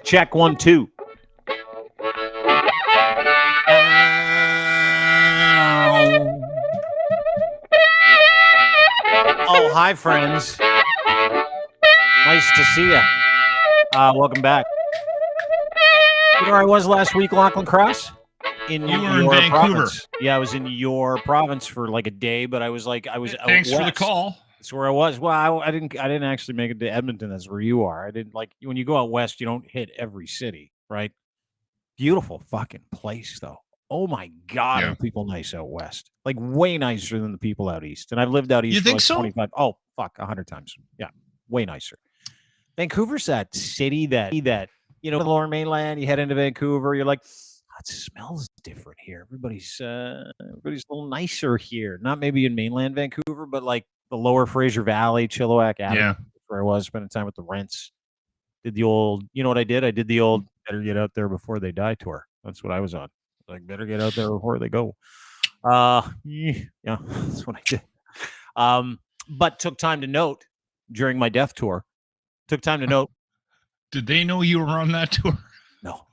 Check 1 2. Oh, hi, friends. Nice to see you. Welcome back. You know where I was last week, Lachlan Cross? You were in Vancouver. Province. Yeah, I was in your province for like a day, but I was out Thanks west. for the call. That's where I was. Well, I didn't actually make it to Edmonton. That's where you are. I didn't when you go out west, you don't hit every city, right? Beautiful fucking place, though. Oh my God, are people nice out west? Like way nicer than the people out east. And I've lived out east You for think like so? 25. Oh fuck, 100 times. Yeah, way nicer. Vancouver's that city that the Lower Mainland. You head into Vancouver, you're like, oh, it smells different here. Everybody's a little nicer here. Not maybe in mainland Vancouver, but like the Lower Fraser Valley, Chilliwack Avenue. Yeah. Where I was spending time with the rents. Did the old, you know what I did? I did the old better get out there before they die tour. That's what I was on. Like, better get out there before they go. Yeah, that's what I did. But took time to note during my death tour. Took time to note. Did they know you were on that tour? No.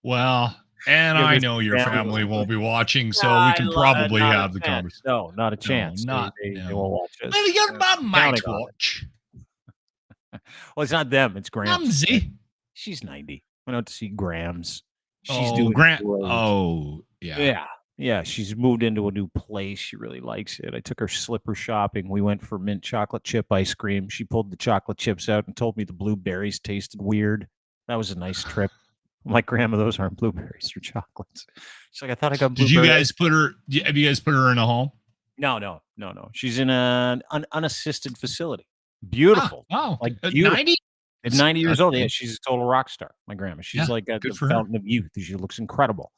Well, and I know your family won't be watching, so we can probably have the conversation. No, not a chance. They won't watch this. Maybe your mom might watch. Well, it's not them. It's Grams. Mumsy. She's 90. Went out to see Grams. She's doing Grant. Oh, yeah. Yeah. She's moved into a new place. She really likes it. I took her slipper shopping. We went for mint chocolate chip ice cream. She pulled the chocolate chips out and told me the blueberries tasted weird. That was a nice trip. I'm like, Grandma, those aren't blueberries, they're chocolates. She's like, I thought I got blueberries. Have you guys put her in a home? No. She's in an unassisted facility. Beautiful. Wow. Like at beautiful. 90? At 90 years old. Yeah, she's a total rock star, my grandma. She's like at the fountain of youth. She looks incredible.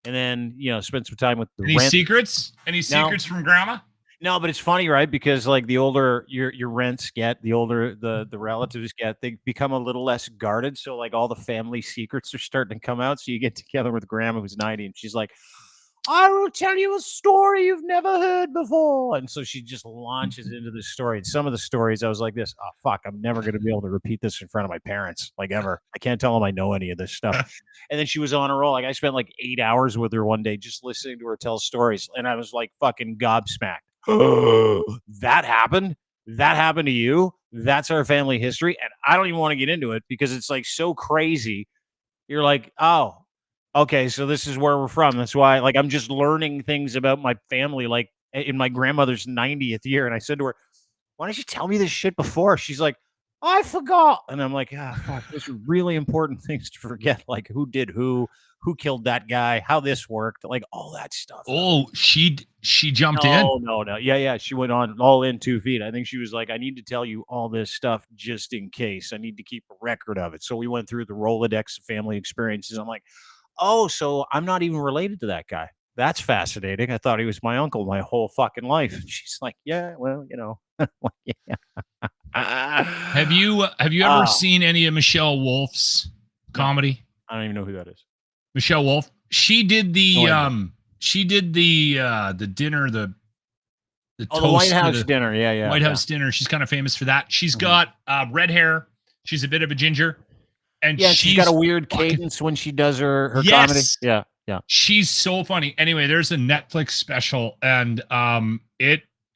And then, spend some time with the Any secrets? Any secrets from Grandma? No, but it's funny, right? Because like the older your rents get, the older the relatives get, they become a little less guarded. So like all the family secrets are starting to come out. So you get together with Grandma who's 90 and she's like, I will tell you a story you've never heard before. And so she just launches into the story. And some of the stories I was like this, oh fuck, I'm never going to be able to repeat this in front of my parents, like ever. I can't tell them I know any of this stuff. And then she was on a roll. Like I spent like 8 hours with her one day just listening to her tell stories. And I was like fucking gobsmacked. That happened to you? That's our family history. And I don't even want to get into it because it's like so crazy. You're like, oh, okay, so this is where we're from. That's why, like, I'm just learning things about my family, like in my grandmother's 90th year. And I said to her, why didn't you tell me this shit before? She's like, I forgot. And I'm like, fuck, those are really important things to forget. Like who did who killed that guy, how this worked, like all that stuff. Oh, she jumped in? No. Yeah. She went on all in 2 feet. I think she was like, I need to tell you all this stuff just in case. I need to keep a record of it. So we went through the Rolodex of family experiences. I'm like, oh, so I'm not even related to that guy. That's fascinating. I thought he was my uncle my whole fucking life. And she's like, yeah, well, yeah. Have you ever seen any of Michelle Wolf's comedy? I don't even know who that is. Michelle Wolf. She did the dinner, the toast, the White House dinner. Yeah. White House dinner. She's kind of famous for that. She's got red hair. She's a bit of a ginger. And she's got a weird cadence when she does her comedy. Yeah. She's so funny. Anyway, there's a Netflix special and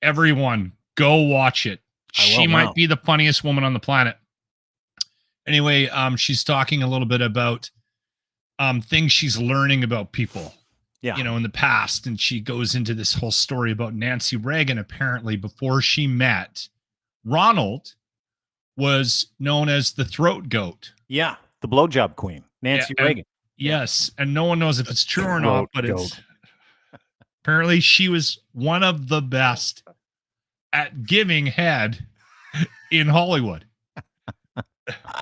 everyone go watch it. She might be the funniest woman on the planet. Anyway, she's talking a little bit about things she's learning about people, in the past. And she goes into this whole story about Nancy Reagan. Apparently, before she met Ronald, was known as the throat goat. Yeah, the blowjob queen, Nancy Reagan. Yes, and no one knows if it's true or not, but it's apparently she was one of the best at giving head in Hollywood.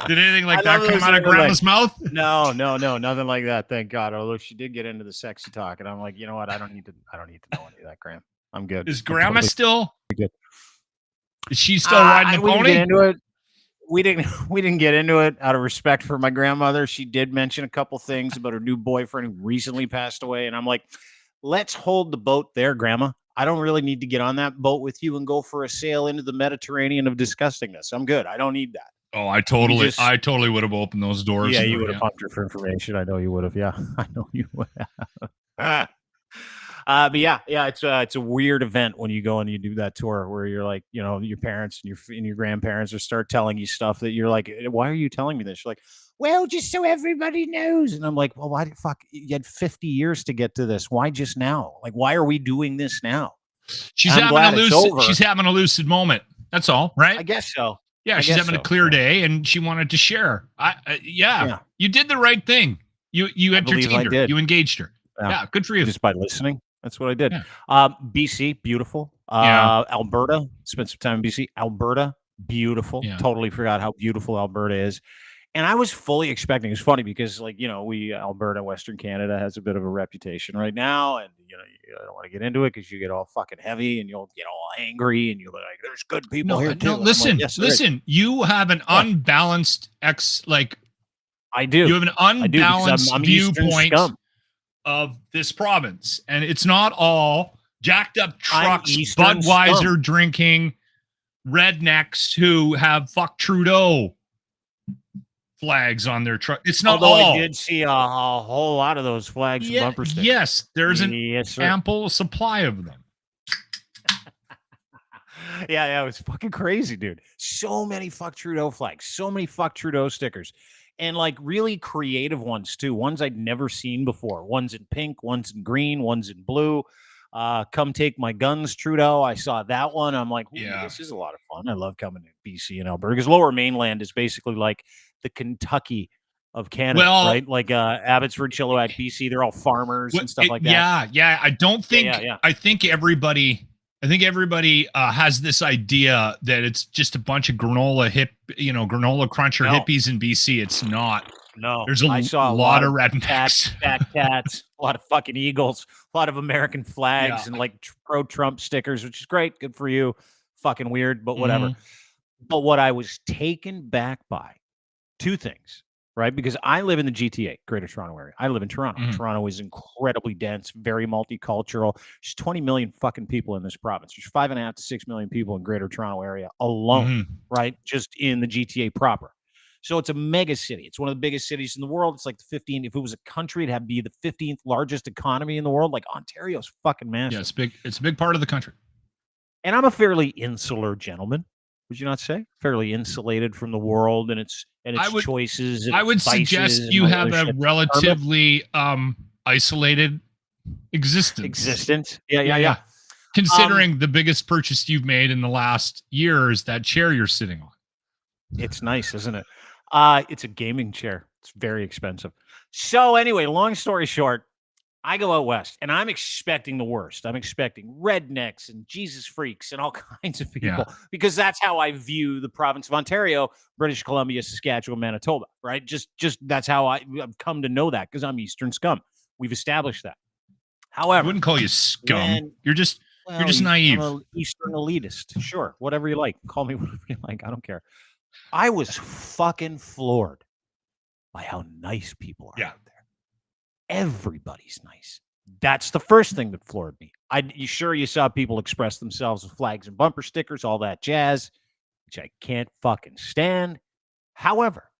Did anything like that come out of Grandma's mouth? No, nothing like that. Thank God. Although she did get into the sexy talk, and I'm like, you know what? I don't need to know any of that, Graham. I'm good. Is Grandma still good? Is she still riding the pony? We didn't get into it. We didn't get into it out of respect for my grandmother. She did mention a couple things about her new boyfriend who recently passed away, and I'm like, let's hold the boat there, Grandma. I don't really need to get on that boat with you and go for a sail into the Mediterranean of disgustingness. I'm good. I don't need that. Oh, I totally would have opened those doors. Yeah, you would have pumped her for information. I know you would have. Yeah, I know you would have. But yeah, it's a weird event when you go and you do that tour where you're like, your parents and your grandparents will start telling you stuff that you're like, why are you telling me this? You're like, well, just so everybody knows. And I'm like, well, why the fuck? You had 50 years to get to this. Why just now? Like, why are we doing this now? She's having a lucid moment. That's all, right? I guess so. Yeah, she's having a clear day, and she wanted to share. You did the right thing. You entertained her. You engaged her. Yeah, good for you. Just by listening. That's what I did. Yeah. BC, beautiful. Alberta, spent some time in BC. Alberta, beautiful. Yeah. Totally forgot how beautiful Alberta is. And I was fully expecting. It's funny because, Alberta, Western Canada has a bit of a reputation right now, and you don't want to get into it because you get all fucking heavy and you'll get all angry and you're like, "There's good people here too." No, listen, like, yes, listen. You have an unbalanced I do. You have an unbalanced viewpoint of this province, and it's not all jacked up trucks, Budweiser drinking rednecks who have "fuck Trudeau" flags on their truck. It's not all. I did see a whole lot of those flags and bumper stickers. Yes, there's an ample supply of them. Yeah, it was fucking crazy, dude. So many "fuck Trudeau" flags, so many "fuck Trudeau" stickers, and like really creative ones too. Ones I'd never seen before. Ones in pink, ones in green, ones in blue. Come take my guns, Trudeau. I saw that one. I'm like, this is a lot of fun. I love coming to BC and Alberta because Lower Mainland is basically like the Kentucky of Canada, right? Like Abbotsford, Chilliwack, BC. They're all farmers and stuff like that. Yeah. I don't think. I think everybody has this idea that it's just a bunch of granola cruncher hippies in BC. It's not. No, there's a lot of rednecks, fat cats, a lot of fucking eagles, a lot of American flags, and like pro-Trump stickers, which is great. Good for you. Fucking weird, but whatever. Mm-hmm. But what I was taken back by, two things, right? Because I live in the GTA, Greater Toronto Area. I live in Toronto. Mm-hmm. Toronto is incredibly dense, very multicultural. There's 20 million fucking people in this province. There's 5.5 to 6 million people in Greater Toronto Area alone, right? Just in the GTA proper. So it's a mega city. It's one of the biggest cities in the world. It's like the 15th. If it was a country, it'd have to be the 15th largest economy in the world. Like Ontario's fucking massive. Yeah, it's big. It's a big part of the country. And I'm a fairly insular gentleman. Would you not say? Fairly insulated from the world and its choices. And I would suggest you have a relatively isolated existence. Yeah. Considering the biggest purchase you've made in the last year is that chair you're sitting on. It's nice, isn't it? It's a gaming chair. It's very expensive. So anyway, long story short, I go out west and I'm expecting the worst. I'm expecting rednecks and Jesus freaks and all kinds of people because that's how I view the province of Ontario, British Columbia, Saskatchewan, Manitoba, right? Just that's how I've come to know that because I'm Eastern scum. We've established that. However, I wouldn't call you scum. You're just naive. I'm an Eastern elitist. Sure. Whatever you like. Call me whatever you like. I don't care. I was fucking floored by how nice people are out there. Everybody's nice. That's the first thing that floored me. You saw people express themselves with flags and bumper stickers, all that jazz, which I can't fucking stand. However,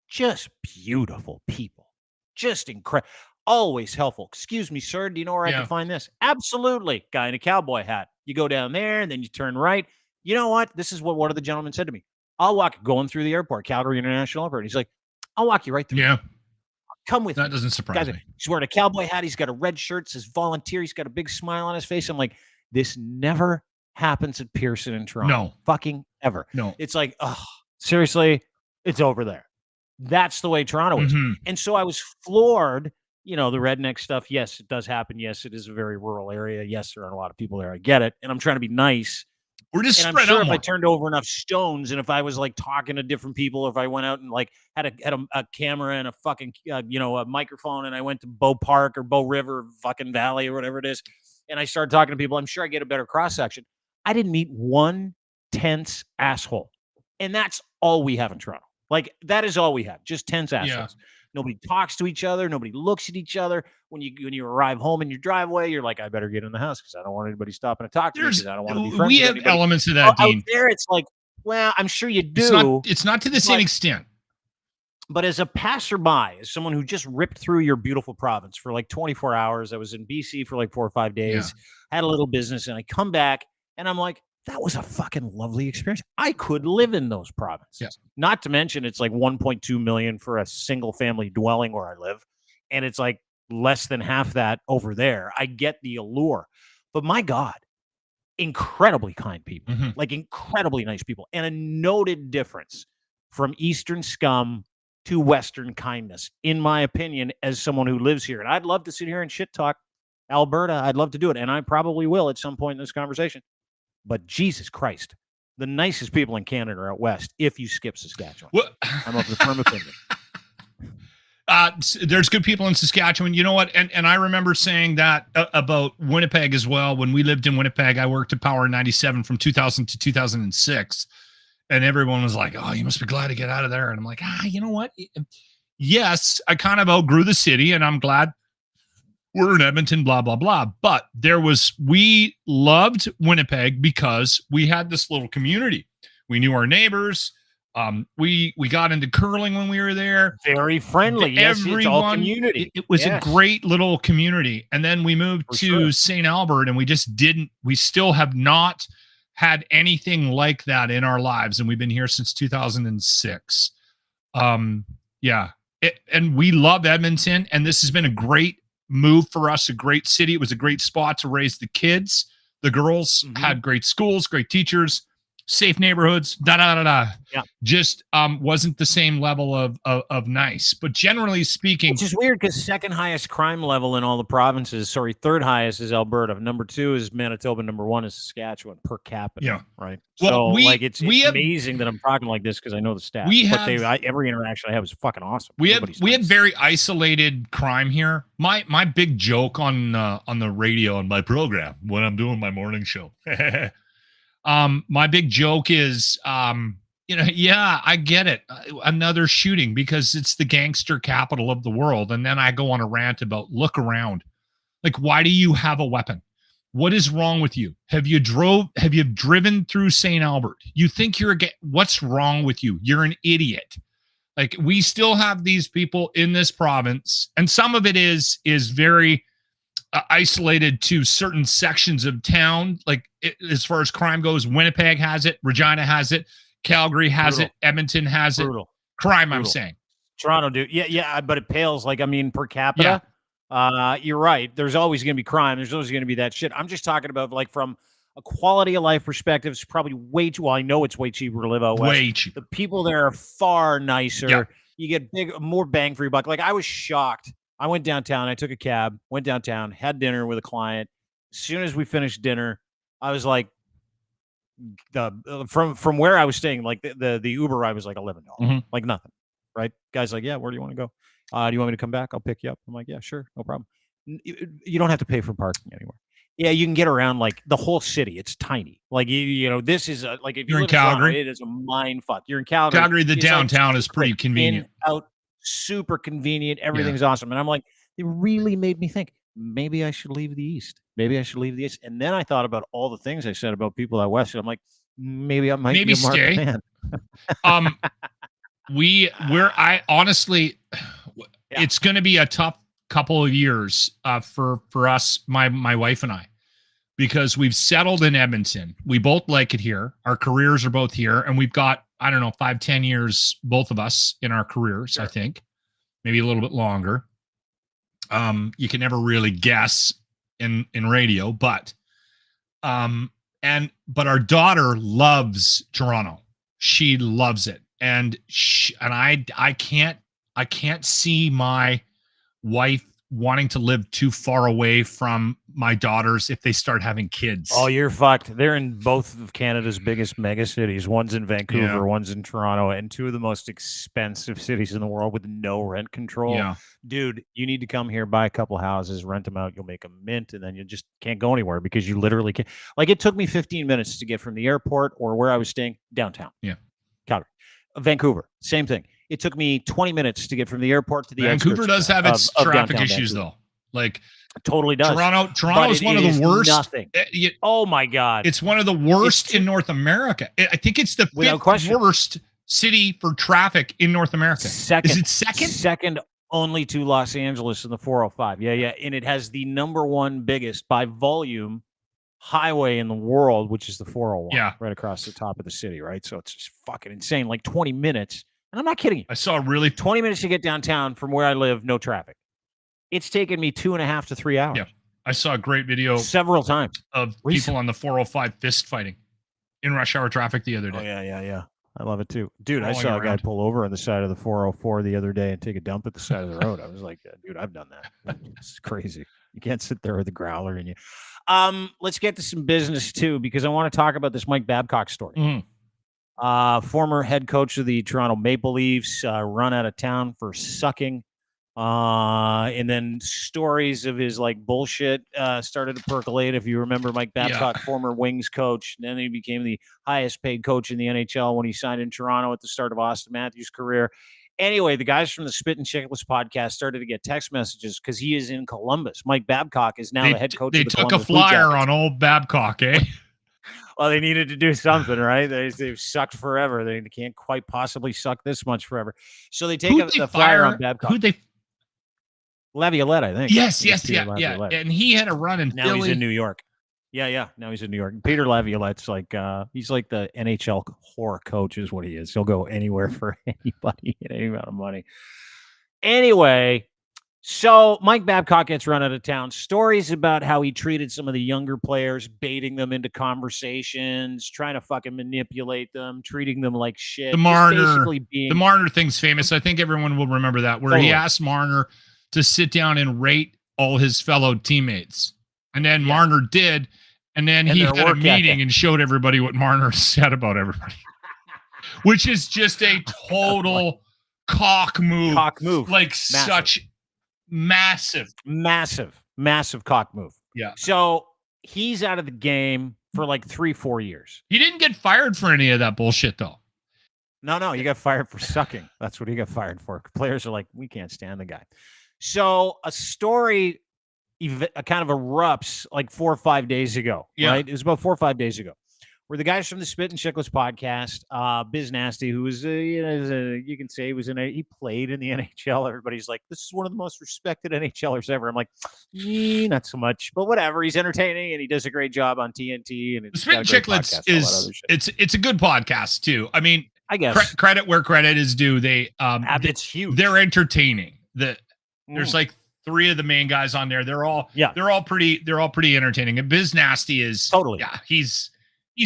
just beautiful people. Just incredible. Always helpful. Excuse me, sir. Do you know where I can find this? Absolutely. Guy in a cowboy hat. You go down there and then you turn right. You know what? This is what one of the gentlemen said to me. I'll walk going through the airport, Calgary International Airport. He's like, I'll walk you right through. Yeah. Come with me. That doesn't surprise me. He's wearing a cowboy hat. He's got a red shirt. Says volunteer. He's got a big smile on his face. I'm like, this never happens at Pearson in Toronto. No. Fucking ever. No. It's like, seriously, it's over there. That's the way Toronto is. Mm-hmm. And so I was floored. The redneck stuff. Yes, it does happen. Yes, it is a very rural area. Yes, there are a lot of people there. I get it. And I'm trying to be nice. We're just spread I'm sure out if more. I turned over enough stones and if I was like talking to different people, if I went out and like had a camera and a fucking, a microphone and I went to Bow Park or Bow River, fucking Valley or whatever it is. And I started talking to people, I'm sure I get a better cross section. I didn't meet one tense asshole. And that's all we have in Toronto. Like that is all we have. Just tense assholes. Nobody talks to each other. Nobody looks at each other. When you arrive home in your driveway, you're like, I better get in the house because I don't want anybody stopping to talk to me because I don't want to be friends we with have anybody. elements of that, Dean. Out there, it's like, well, I'm sure you do. It's not to the same extent. But as a passerby, as someone who just ripped through your beautiful province for like 24 hours, I was in BC for like 4 or 5 days, had a little business, and I come back and I'm like, that was a fucking lovely experience. I could live in those provinces. Yeah. Not to mention it's like 1.2 million for a single family dwelling where I live. And it's like less than half that over there. I get the allure. But my God, incredibly kind people, like incredibly nice people, and a noted difference from Eastern scum to Western kindness, in my opinion, as someone who lives here. And I'd love to sit here and shit talk Alberta. I'd love to do it. And I probably will at some point in this conversation. But Jesus Christ, the nicest people in Canada are out west if you skip Saskatchewan. I'm of the firm opinion. There's good people in Saskatchewan. You know what? And I remember saying that about Winnipeg as well. When we lived in Winnipeg, I worked at Power 97 from 2000 to 2006. And everyone was like, oh, you must be glad to get out of there. And I'm like, you know what? Yes, I kind of outgrew the city and I'm glad we're in Edmonton, blah, blah, blah. But we loved Winnipeg because we had this little community. We knew our neighbors. We got into curling when we were there. Very friendly. Yes, it's all community. It was a great little community. And then we moved to St. Albert and we still have not had anything like that in our lives. And we've been here since 2006. And we love Edmonton. And this has been a great move for us, a great city. It was a great spot to raise the kids. The girls had great schools, great teachers, safe neighborhoods, Yeah. Just wasn't the same level of nice. But generally speaking, which is weird because second highest crime level in all the provinces. Third highest is Alberta. Number 2 is Manitoba. Number 1 is Saskatchewan per capita. Yeah. Right. Well, so it's amazing that I'm talking like this because I know the stats. Every interaction I have is fucking awesome. We had very isolated crime here. My big joke on the radio on my program when I'm doing my morning show. My big joke is, I get it. Another shooting because it's the gangster capital of the world. And then I go on a rant about look around. Like, why do you have a weapon? What is wrong with you? Have you driven through St. Albert? You think what's wrong with you? You're an idiot. Like, we still have these people in this province. And some of it is very isolated to certain sections of town. Like as far as crime goes, Winnipeg has it, Regina has it, Calgary has it, Edmonton has it. Crime, I'm saying. Toronto do. Yeah, but it pales. Like, I mean, per capita. You're right. There's always going to be crime. There's always going to be that shit. I'm just talking about like from a quality of life perspective. It's probably I know it's way cheaper to live out west. Way cheaper. The people there are far nicer. Yep. You get more bang for your buck. Like, I was shocked. I went downtown. I took a cab, went downtown, had dinner with a client. As soon as we finished dinner, I was like, from where I was staying, like the Uber ride was like $11, like nothing, right? Guy's like, yeah, where do you want to go? Do you want me to come back? I'll pick you up. I'm like, yeah, sure, no problem. You don't have to pay for parking anymore. Yeah, you can get around like the whole city. It's tiny. Like this is like if you're in Calgary, it is a mind fuck. You're in Calgary. Calgary, the downtown is pretty convenient. Out. Super convenient. Everything's awesome. And I'm like, it really made me think, maybe I should leave the East. And then I thought about all the things I said about people out West. And I'm like, maybe I might be a marked man. It's going to be a tough couple of years for us, my wife and I, because we've settled in Edmonton. We both like it here. Our careers are both here. And we've got, 5-10 years, both of us in our careers, sure. I think maybe a little bit longer. You can never really guess in radio, but our daughter loves Toronto. She loves it. And I can't see my wife wanting to live too far away from my daughters if they start having kids. Oh, you're fucked. They're in both of Canada's biggest mega cities. One's in Vancouver, one's in Toronto, and two of the most expensive cities in the world with no rent control. Yeah. Dude, you need to come here, buy a couple houses, rent them out. You'll make a mint, and then you just can't go anywhere because you literally can't. Like, it took me 15 minutes to get from the airport or where I was staying downtown. Yeah. Calgary. Vancouver, same thing. It took me 20 minutes to get from the airport to the Vancouver does have its traffic issues, Vancouver. though. Like, it totally does. Toronto is one of the worst. Nothing. Oh my God. It's one of the worst in North America. I think it's the fifth worst city for traffic in North America. Second. Is it second? Second only to Los Angeles in the 405. Yeah. And it has the number one biggest by volume highway in the world, which is the 401. Yeah. Right across the top of the city, right? So it's just fucking insane. Like 20 minutes. And I'm not kidding you. I saw 20 minutes to get downtown from where I live, no traffic. It's taken me 2.5 to 3 hours. Yeah. I saw a great video several times of people on the 405 fist fighting in rush hour traffic the other day. Oh, yeah. I love it too. Dude, I saw a guy pull over on the side of the 404 the other day and take a dump at the side of the road. I was like, dude, I've done that. It's crazy. You can't sit there with a growler in you. Let's get to some business too, because I want to talk about this Mike Babcock story. Mm-hmm. Former head coach of the Toronto Maple Leafs, run out of town for sucking. And then stories of his like bullshit started to percolate. If you remember Mike Babcock, former Wings coach, and then he became the highest paid coach in the NHL when he signed in Toronto at the start of Austin Matthews' career. Anyway, the guys from the Spit and Chicklets podcast started to get text messages because he is in Columbus. Mike Babcock is now the head coach of the Columbus Blue Jackets. They took a flyer on old Babcock, eh? Well, they needed to do something, right? They've sucked forever. They can't quite possibly suck this much forever. So they take a flyer on Babcock. Who'd they Laviolette, I think. Yes. And he had a run in now Philly. He's in New York. Yeah. Now he's in New York. Peter Laviolette's like he's like the NHL whore coach is what he is. He'll go anywhere for anybody at any amount of money. Anyway, so Mike Babcock gets run out of town. Stories about how he treated some of the younger players, baiting them into conversations, trying to fucking manipulate them, treating them like shit. The Marner thing's famous. I think everyone will remember that, where he asked Marner to sit down and rate all his fellow teammates. And then Marner did. And then he had a meeting and showed everybody what Marner said about everybody, which is just a total cock move. Like such massive cock move. Yeah. So he's out of the game for like 3-4 years. He didn't get fired for any of that bullshit, though. No, he got fired for sucking. That's what he got fired for. Players are like, we can't stand the guy. So a story kind of erupts like 4 or 5 days ago, right? It was about 4 or 5 days ago, where the guys from the Spit and Chicklets podcast, Biz Nasty, who was, you can say he played in the NHL. Everybody's like, this is one of the most respected NHLers ever. I'm like, not so much, but whatever. He's entertaining and he does a great job on TNT. And the Spit and Chicklets it's a good podcast too. I mean, I guess credit where credit is due. It's huge. They're entertaining. There's like 3 of the main guys on there. They're all pretty entertaining. And Biz Nasty is he's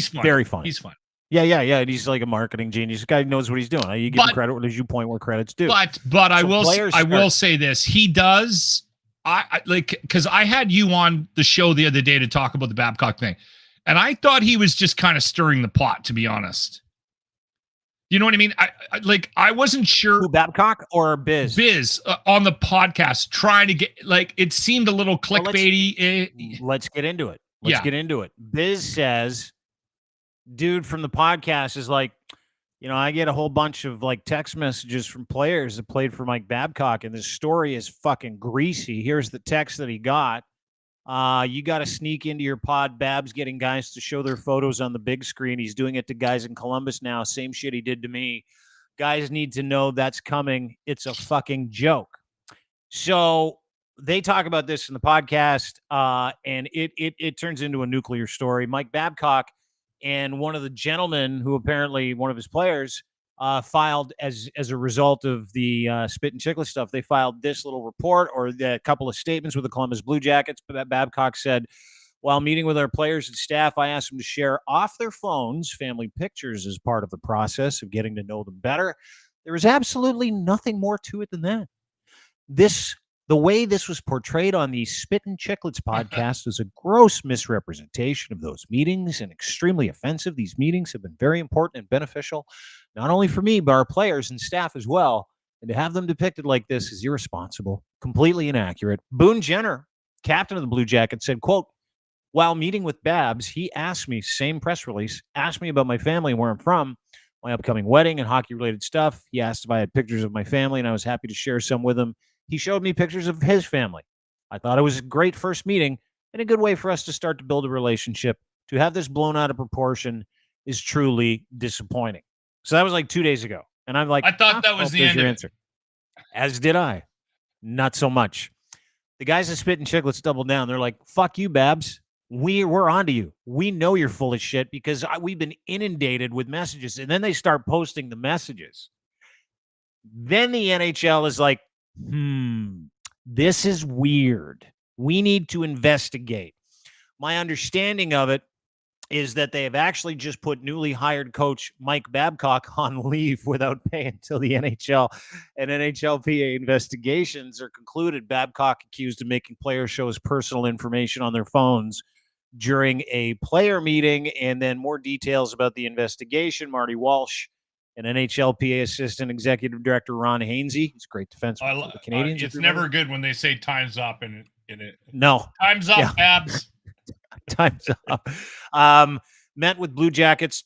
fun. Very fun. He's fun. Yeah. He's like a marketing genius. This guy knows what he's doing. You give him credit as you point where credit's due. But I will say this. He does. I like, because I had you on the show the other day to talk about the Babcock thing, and I thought he was just kind of stirring the pot, to be honest. You know what I mean? I wasn't sure. Who, Babcock or Biz? Biz on the podcast, trying to get, like, it seemed a little clickbaity. Let's get into it. Get into it. Biz says, dude from the podcast is like, I get a whole bunch of like text messages from players that played for Mike Babcock, and this story is fucking greasy. Here's the text that he got. You got to sneak into your pod. Bab's getting guys to show their photos on the big screen. He's doing it to guys in Columbus now. Same shit he did to me. Guys need to know that's coming. It's a fucking joke. So they talk about this in the podcast, and it turns into a nuclear story. Mike Babcock and one of the gentlemen who apparently one of his players filed as a result of the Spit and Chicklets stuff. They filed this little report or a couple of statements with the Columbus Blue Jackets. Babcock said, while meeting with our players and staff, I asked them to share off their phones family pictures as part of the process of getting to know them better. There was absolutely nothing more to it than that. The way this was portrayed on the Spit and Chicklets podcast is a gross misrepresentation of those meetings and extremely offensive. These meetings have been very important and beneficial, not only for me, but our players and staff as well. And to have them depicted like this is irresponsible, completely inaccurate. Boone Jenner, captain of the Blue Jackets, said, quote, while meeting with Babs, he asked me, same press release, asked me about my family and where I'm from. my upcoming wedding and hockey-related stuff. He asked if I had pictures of my family, and I was happy to share some with him. He showed me pictures of his family. I thought it was a great first meeting and a good way for us to start to build a relationship. To have this blown out of proportion is truly disappointing. So that was like 2 days ago. And I'm like, I thought that was the end of it. Answer. As did I. Not so much. The guys at Spit and Chicklets doubled down. They're like, fuck you, Babs. We're onto you. We know you're full of shit because we've been inundated with messages. And then they start posting the messages. Then the NHL is like, this is weird. We need to investigate. My understanding of it is that they have actually just put newly hired coach Mike Babcock on leave without pay until the NHL and NHLPA investigations are concluded. Babcock accused of making players show his personal information on their phones during a player meeting, and then more details about the investigation. Marty Walsh, an NHLPA assistant executive director, Ron Hainsey. He's a great defenseman for the Canadians. It's never good when they say time's up in it. No. Time's up, Babs. Time's up. Met with Blue Jackets,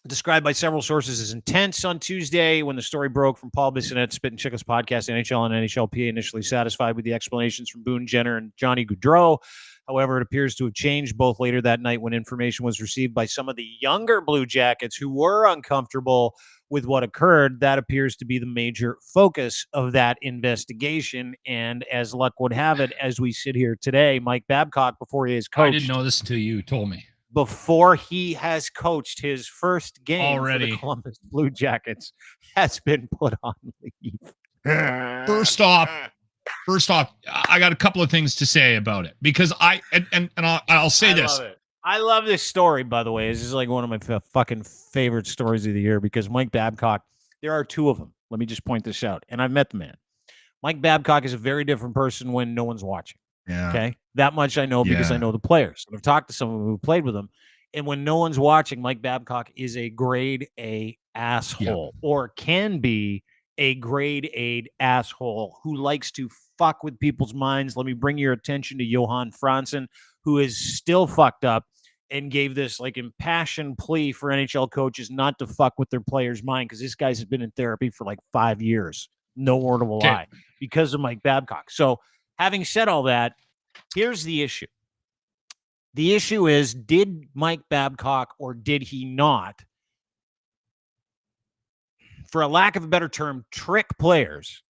described by several sources as intense on Tuesday when the story broke from Paul Bissonnette, Spit and Chicklets podcast. NHL and NHLPA initially satisfied with the explanations from Boone Jenner and Johnny Gaudreau. However, it appears to have changed both later that night when information was received by some of the younger Blue Jackets who were uncomfortable with what occurred. That appears to be the major focus of that investigation. And as luck would have it, as we sit here today, Mike Babcock, before he is coached. I didn't know this until you told me. Before he has coached his first game already for the Columbus Blue Jackets, has been put on leave. First off, I got a couple of things to say about it because I'll say this. I love this story, by the way. This is like one of my fucking favorite stories of the year because Mike Babcock, there are two of them. Let me just point this out. And I've met the man. Mike Babcock is a very different person when no one's watching. Yeah. Okay. That much I know because I know the players. I've talked to someone who played with them. And when no one's watching, Mike Babcock is a grade A asshole or can be a grade A asshole who likes to fuck with people's minds. Let me bring your attention to Johan Franzen, who is still fucked up and gave this like impassioned plea for NHL coaches not to fuck with their players' mind because this guy's been in therapy for like 5 years. No word of a lie because of Mike Babcock. So having said all that, here's the issue. The issue is, did Mike Babcock or did he not, for a lack of a better term, trick players?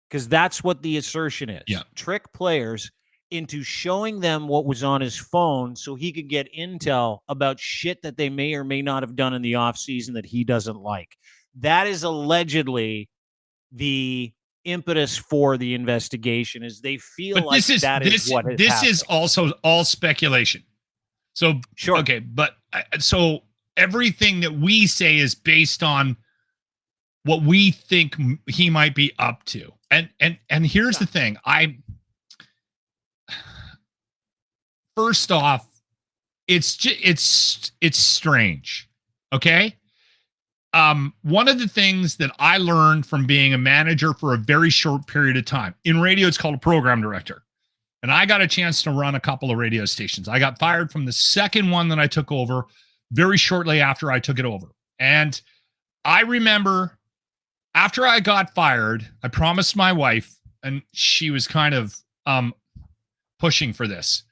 Because that's what the assertion is. Yeah. Trick players into showing them what was on his phone so he could get intel about shit that they may or may not have done in the offseason that he doesn't like. That is allegedly the impetus for the investigation, is they feel but like that is what has this happened. is also all speculation. So sure. Okay, but so everything that we say is based on what we think he might be up to. And here's the thing. First off, it's strange. Okay? One of the things that I learned from being a manager for a very short period of time, in radio, it's called a program director. And I got a chance to run a couple of radio stations. I got fired from the second one that I took over very shortly after I took it over. And I remember after I got fired, I promised my wife, and she was kind of pushing for this.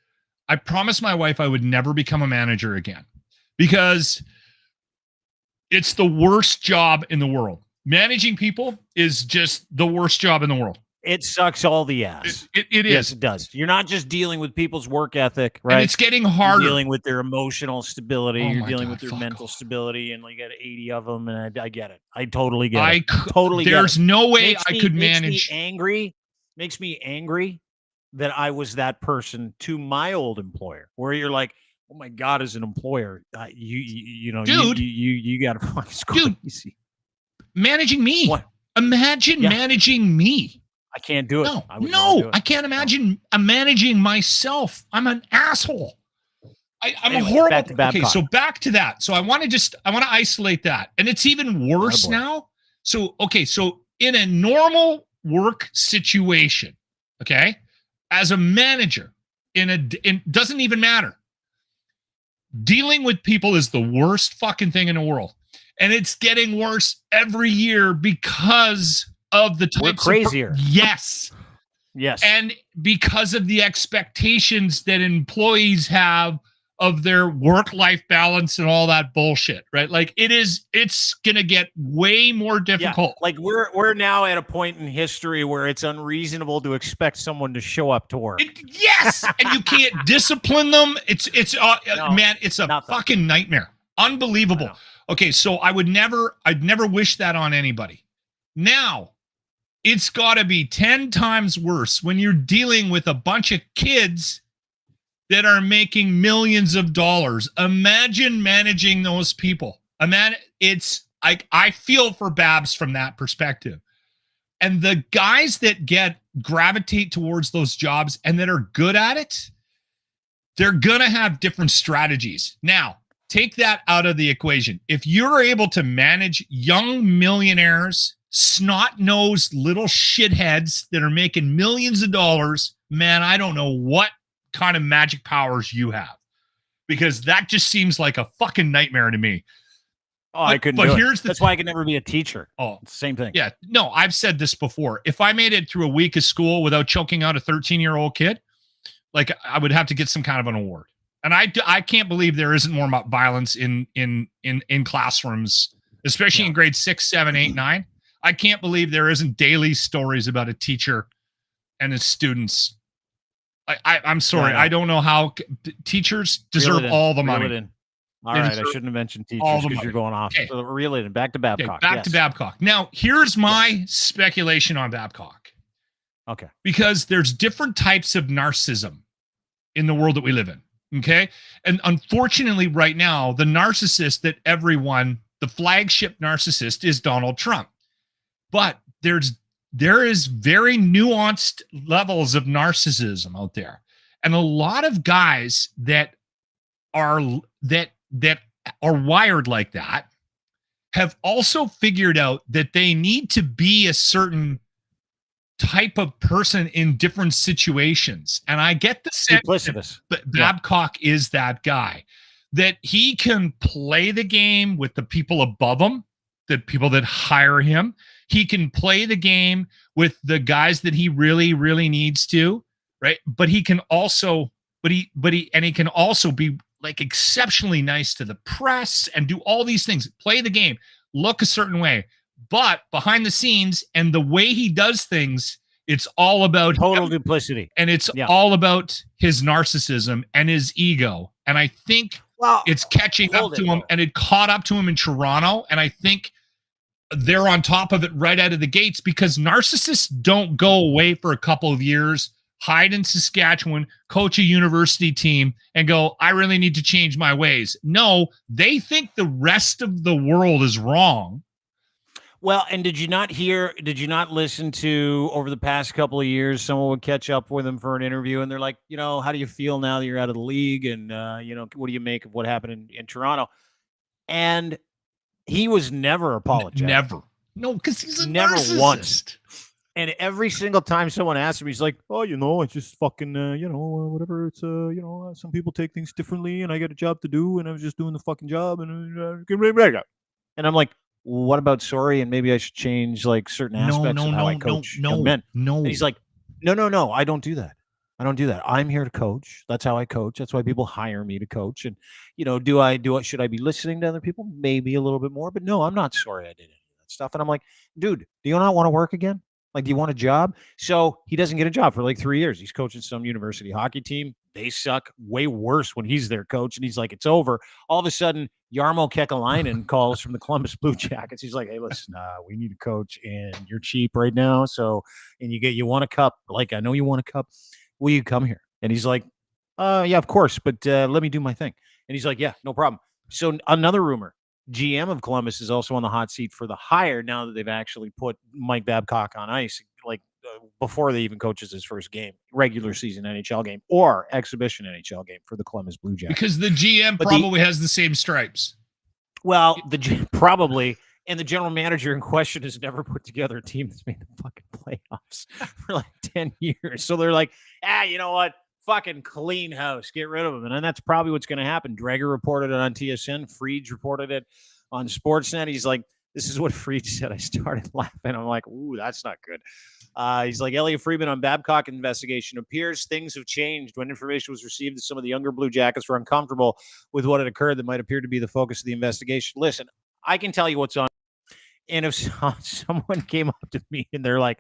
I promised my wife I would never become a manager again because it's the worst job in the world. Managing people is just the worst job in the world. It sucks all the ass. It is. Yes, it does. You're not just dealing with people's work ethic, right? And it's getting harder. You're dealing with their emotional stability. You're dealing with their mental off. stability, and you got 80 of them, and I get it. I totally get it. Totally there's get it. No way I could manage. Makes me angry that I was that person to my old employer, where you're like, oh my God, as an employer, you know, dude, you got to fucking crazy. Managing me. What? Imagine managing me. I can't do it. No, I can't imagine managing myself. I'm an asshole. I'm a horrible. Okay, so back to that. So I want to isolate that. And it's even worse now. So in a normal work situation, okay, as a manager, it doesn't even matter. Dealing with people is the worst fucking thing in the world. And it's getting worse every year because of the types We're crazier. Yes. Yes. And because of the expectations that employees have of their work-life balance and all that bullshit, right? Like it's going to get way more difficult. Yeah. Like we're now at a point in history where it's unreasonable to expect someone to show up to work. Yes. And you can't discipline them. Man, it's a fucking nightmare. Unbelievable. Okay. So I'd never wish that on anybody. Now it's gotta be 10 times worse when you're dealing with a bunch of kids that are making millions of dollars. Imagine managing those people. I feel for Babs from that perspective. And the guys that gravitate towards those jobs and that are good at it, they're gonna have different strategies. Now, take that out of the equation. If you're able to manage young millionaires, snot-nosed little shitheads that are making millions of dollars, man, I don't know what kind of magic powers you have, because that just seems like a fucking nightmare to me. I couldn't do it. That's why I could never be a teacher. Oh, it's the same thing. Yeah. No, I've said this before. If I made it through a week of school without choking out a 13-year-old kid, like I would have to get some kind of an award. And I can't believe there isn't more violence in classrooms, especially in grades 6, 7, 8, 9. I can't believe there isn't daily stories about a teacher and his students. I'm sorry. I don't know how teachers deserve all the money. All right. I shouldn't have mentioned teachers because you're going off. Okay. So reel it in. Back to Babcock. Okay, back to Babcock. Now, here's my speculation on Babcock. Okay. Because there's different types of narcissism in the world that we live in. Okay. And unfortunately, right now, the narcissist the flagship narcissist is Donald Trump. But there is very nuanced levels of narcissism out there. And a lot of guys that are wired like that have also figured out that they need to be a certain type of person in different situations. And I get the sense that Babcock is that guy, that he can play the game with the people above him, the people that hire him. He can play the game with the guys that he really, really needs to, right? But he can also, he can also be like exceptionally nice to the press and do all these things, play the game, look a certain way. But behind the scenes and the way he does things, it's all about total duplicity. And it's all about his narcissism and his ego. And I think it's catching up to him, and it caught up to him in Toronto. And I think they're on top of it right out of the gates, because narcissists don't go away for a couple of years, hide in Saskatchewan, coach a university team, and go, I really need to change my ways. No, they think the rest of the world is wrong. Well, and did you not listen to, over the past couple of years, someone would catch up with him for an interview, and they're like, how do you feel now that you're out of the league? And, what do you make of what happened in Toronto? And he was never apologetic. Never. No, because he's never narcissist. Once. And every single time someone asks him, he's like, oh, it's just fucking, whatever. It's, some people take things differently, and I got a job to do, and I was just doing the fucking job. And I'm like, what about sorry? And maybe I should change like certain aspects of how I coach young men. No. And he's like, no, I don't do that. I'm here to coach. That's how I coach. That's why people hire me to coach. And, should I be listening to other people? Maybe a little bit more, but no, I'm not sorry I did any of that stuff. And I'm like, dude, do you not want to work again? Like, do you want a job? So he doesn't get a job for like 3 years. He's coaching some university hockey team. They suck way worse when he's their coach. And he's like, it's over. All of a sudden, Jarmo Kekalainen calls from the Columbus Blue Jackets. He's like, hey, listen, we need a coach, and you're cheap right now. So, and you want a cup. Like, I know you want a cup. Will you come here? And he's like, yeah, of course. But let me do my thing. And he's like, yeah, no problem. So another rumor, GM of Columbus is also on the hot seat for the hire now that they've actually put Mike Babcock on ice, like before they even coaches his first game, regular season NHL game or exhibition NHL game for the Columbus Blue Jackets. Because the GM probably has the same stripes. Well, probably. And the general manager in question has never put together a team that's made the fucking playoffs for like 10 years. So they're like, you know what? Fucking clean house. Get rid of him. And that's probably what's going to happen. Dreger reported it on TSN. Freege reported it. on Sportsnet. He's like, this is what Freed said. I started laughing. I'm like, ooh, that's not good. He's like, Elliot Friedman on Babcock investigation. Appears things have changed when information was received that some of the younger Blue Jackets were uncomfortable with what had occurred that might appear to be the focus of the investigation. Listen, I can tell you what's on. And if someone came up to me and they're like,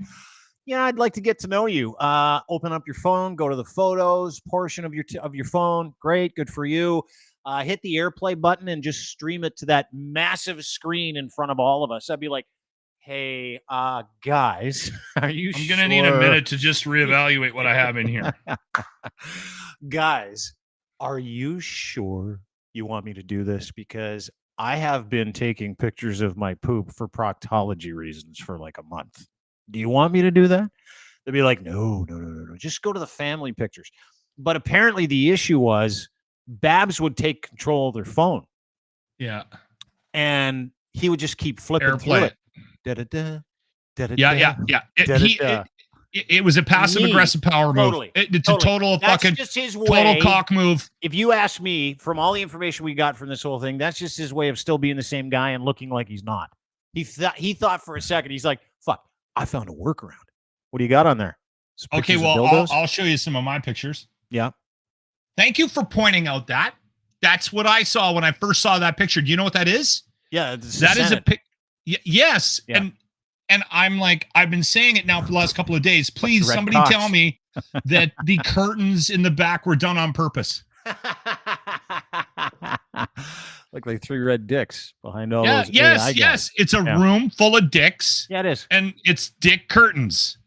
yeah, I'd like to get to know you. Open up your phone, go to the photos portion of your phone. Great, good for you. Hit the AirPlay button and just stream it to that massive screen in front of all of us. I'd be like, hey, guys, are you I'm going to need a minute to just reevaluate what I have in here. Guys, are you sure you want me to do this? Because I have been taking pictures of my poop for proctology reasons for like a month. Do you want me to do that? They'd be like, no. Just go to the family pictures. But apparently the issue was Babs would take control of their phone. Yeah. And he would just keep flipping through it. It was a passive aggressive power move. It's a total fucking just his way. Total cock move. If you ask me, from all the information we got from this whole thing, that's just his way of still being the same guy and looking like he's not. He thought for a second, he's like, fuck, I found a workaround. What do you got on there? Okay, well, I'll show you some of my pictures. Yeah. Thank you for pointing out that. That's what I saw when I first saw that picture. Do you know what that is? Yeah, that is a pic. Yes. Yeah. And I'm like, I've been saying it now for the last couple of days. Please, somebody tell me that the curtains in the back were done on purpose. Like 3 red dicks behind all those. Yes. It's a room full of dicks. Yeah, it is. And it's dick curtains.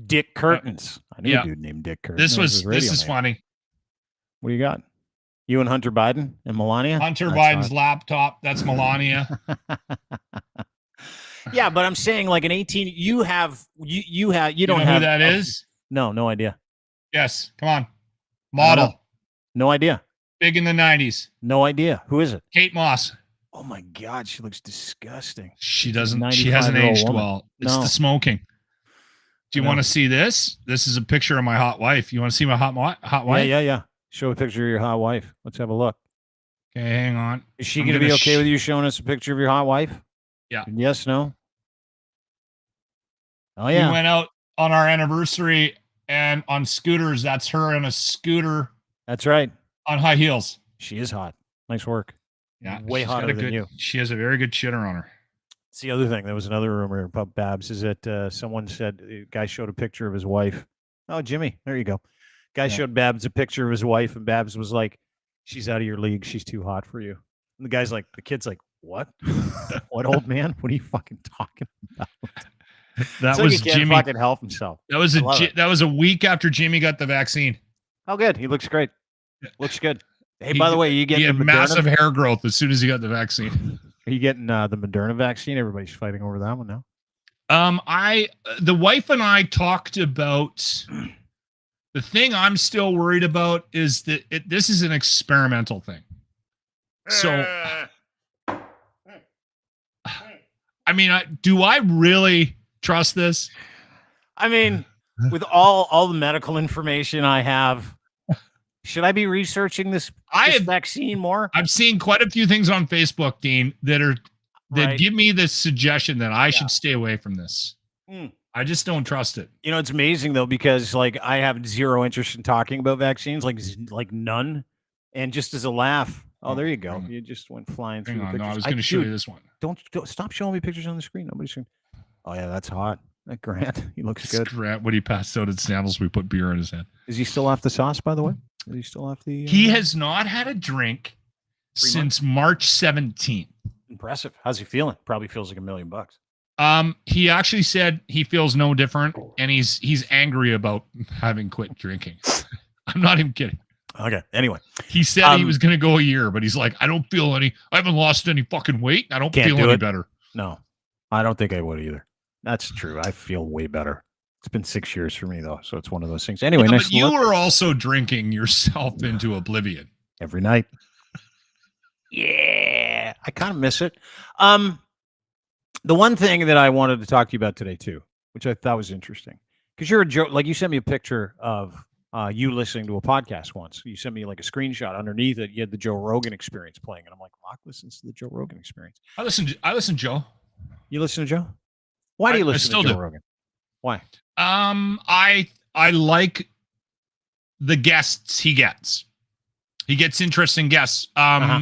Dick curtains. I knew a dude named Dick Curtains. This is funny. What do you got? You and Hunter Biden and Melania? Hunter Biden's laptop. That's Melania. Yeah, but I'm saying like an 18. You don't have who that is? No idea. Yes, come on. Model. No idea. Big in the 90s. No idea. Who is it? Kate Moss. Oh my God, she looks disgusting. She doesn't. She hasn't aged well. It's the smoking. Do you want to see this? This is a picture of my hot wife. You want to see my hot wife? Yeah. Show a picture of your hot wife. Let's have a look. Okay, hang on. Is she going to be okay with you showing us a picture of your hot wife? Yeah. Yes, no? Oh, yeah. We went out on our anniversary and on scooters. That's her on a scooter. That's right. On high heels. She is hot. Nice work. Yeah. Way hotter than you. She has a very good shitter on her. It's the other thing. There was another rumor about Babs is that someone said a guy showed a picture of his wife. Oh, Jimmy. There you go. Guy showed Babs a picture of his wife, and Babs was like, she's out of your league. She's too hot for you. And the kid's like, what? What, old man? What are you fucking talking about? That was he can't Jimmy. Fucking help himself. That was a week after Jimmy got the vaccine. Oh, good. He looks great. Looks good. Hey, by the way, you getting he had massive hair growth as soon as he got the vaccine. Are you getting the Moderna vaccine? Everybody's fighting over that one now. The wife and I talked about. The thing I'm still worried about is that this is an experimental thing. So, I mean, do I really trust this? I mean, with all the medical information I have, should I be researching this vaccine more? I've seen quite a few things on Facebook, Dean, that give me the suggestion that I should stay away from this. I just don't trust it. You know, it's amazing though, because like I have zero interest in talking about vaccines, like none. And just as a laugh, there you go. You just went flying through the pictures. No, I was going to show you this one. Don't stop showing me pictures on the screen. Nobody's going. Oh yeah, that's hot. That Grant, he looks good. Grant, when he passed out at Samples, we put beer in his head. Is he still off the sauce, by the way? Is he still off the? He has not had a drink since March 17th. Impressive. How's he feeling? Probably feels like $1 million. He actually said he feels no different, and he's angry about having quit drinking. I'm not even kidding. Okay. Anyway, he said he was going to go a year, but he's like, I haven't lost any fucking weight. I don't feel any better. No, I don't think I would either. That's true. I feel way better. It's been 6 years for me though, so it's one of those things. Anyway, but you were also drinking yourself into oblivion every night. Yeah, I kind of miss it. The one thing that I wanted to talk to you about today too, which I thought was interesting, because you're a Joe, like you sent me a picture of you listening to a podcast once. You sent me like a screenshot. Underneath it, you had the Joe Rogan Experience playing, and I'm like, Locke listens to the Joe Rogan Experience. I listen to Joe. You listen to Joe? Why do you listen to Joe Rogan? Why? I like the guests he gets. He gets interesting guests.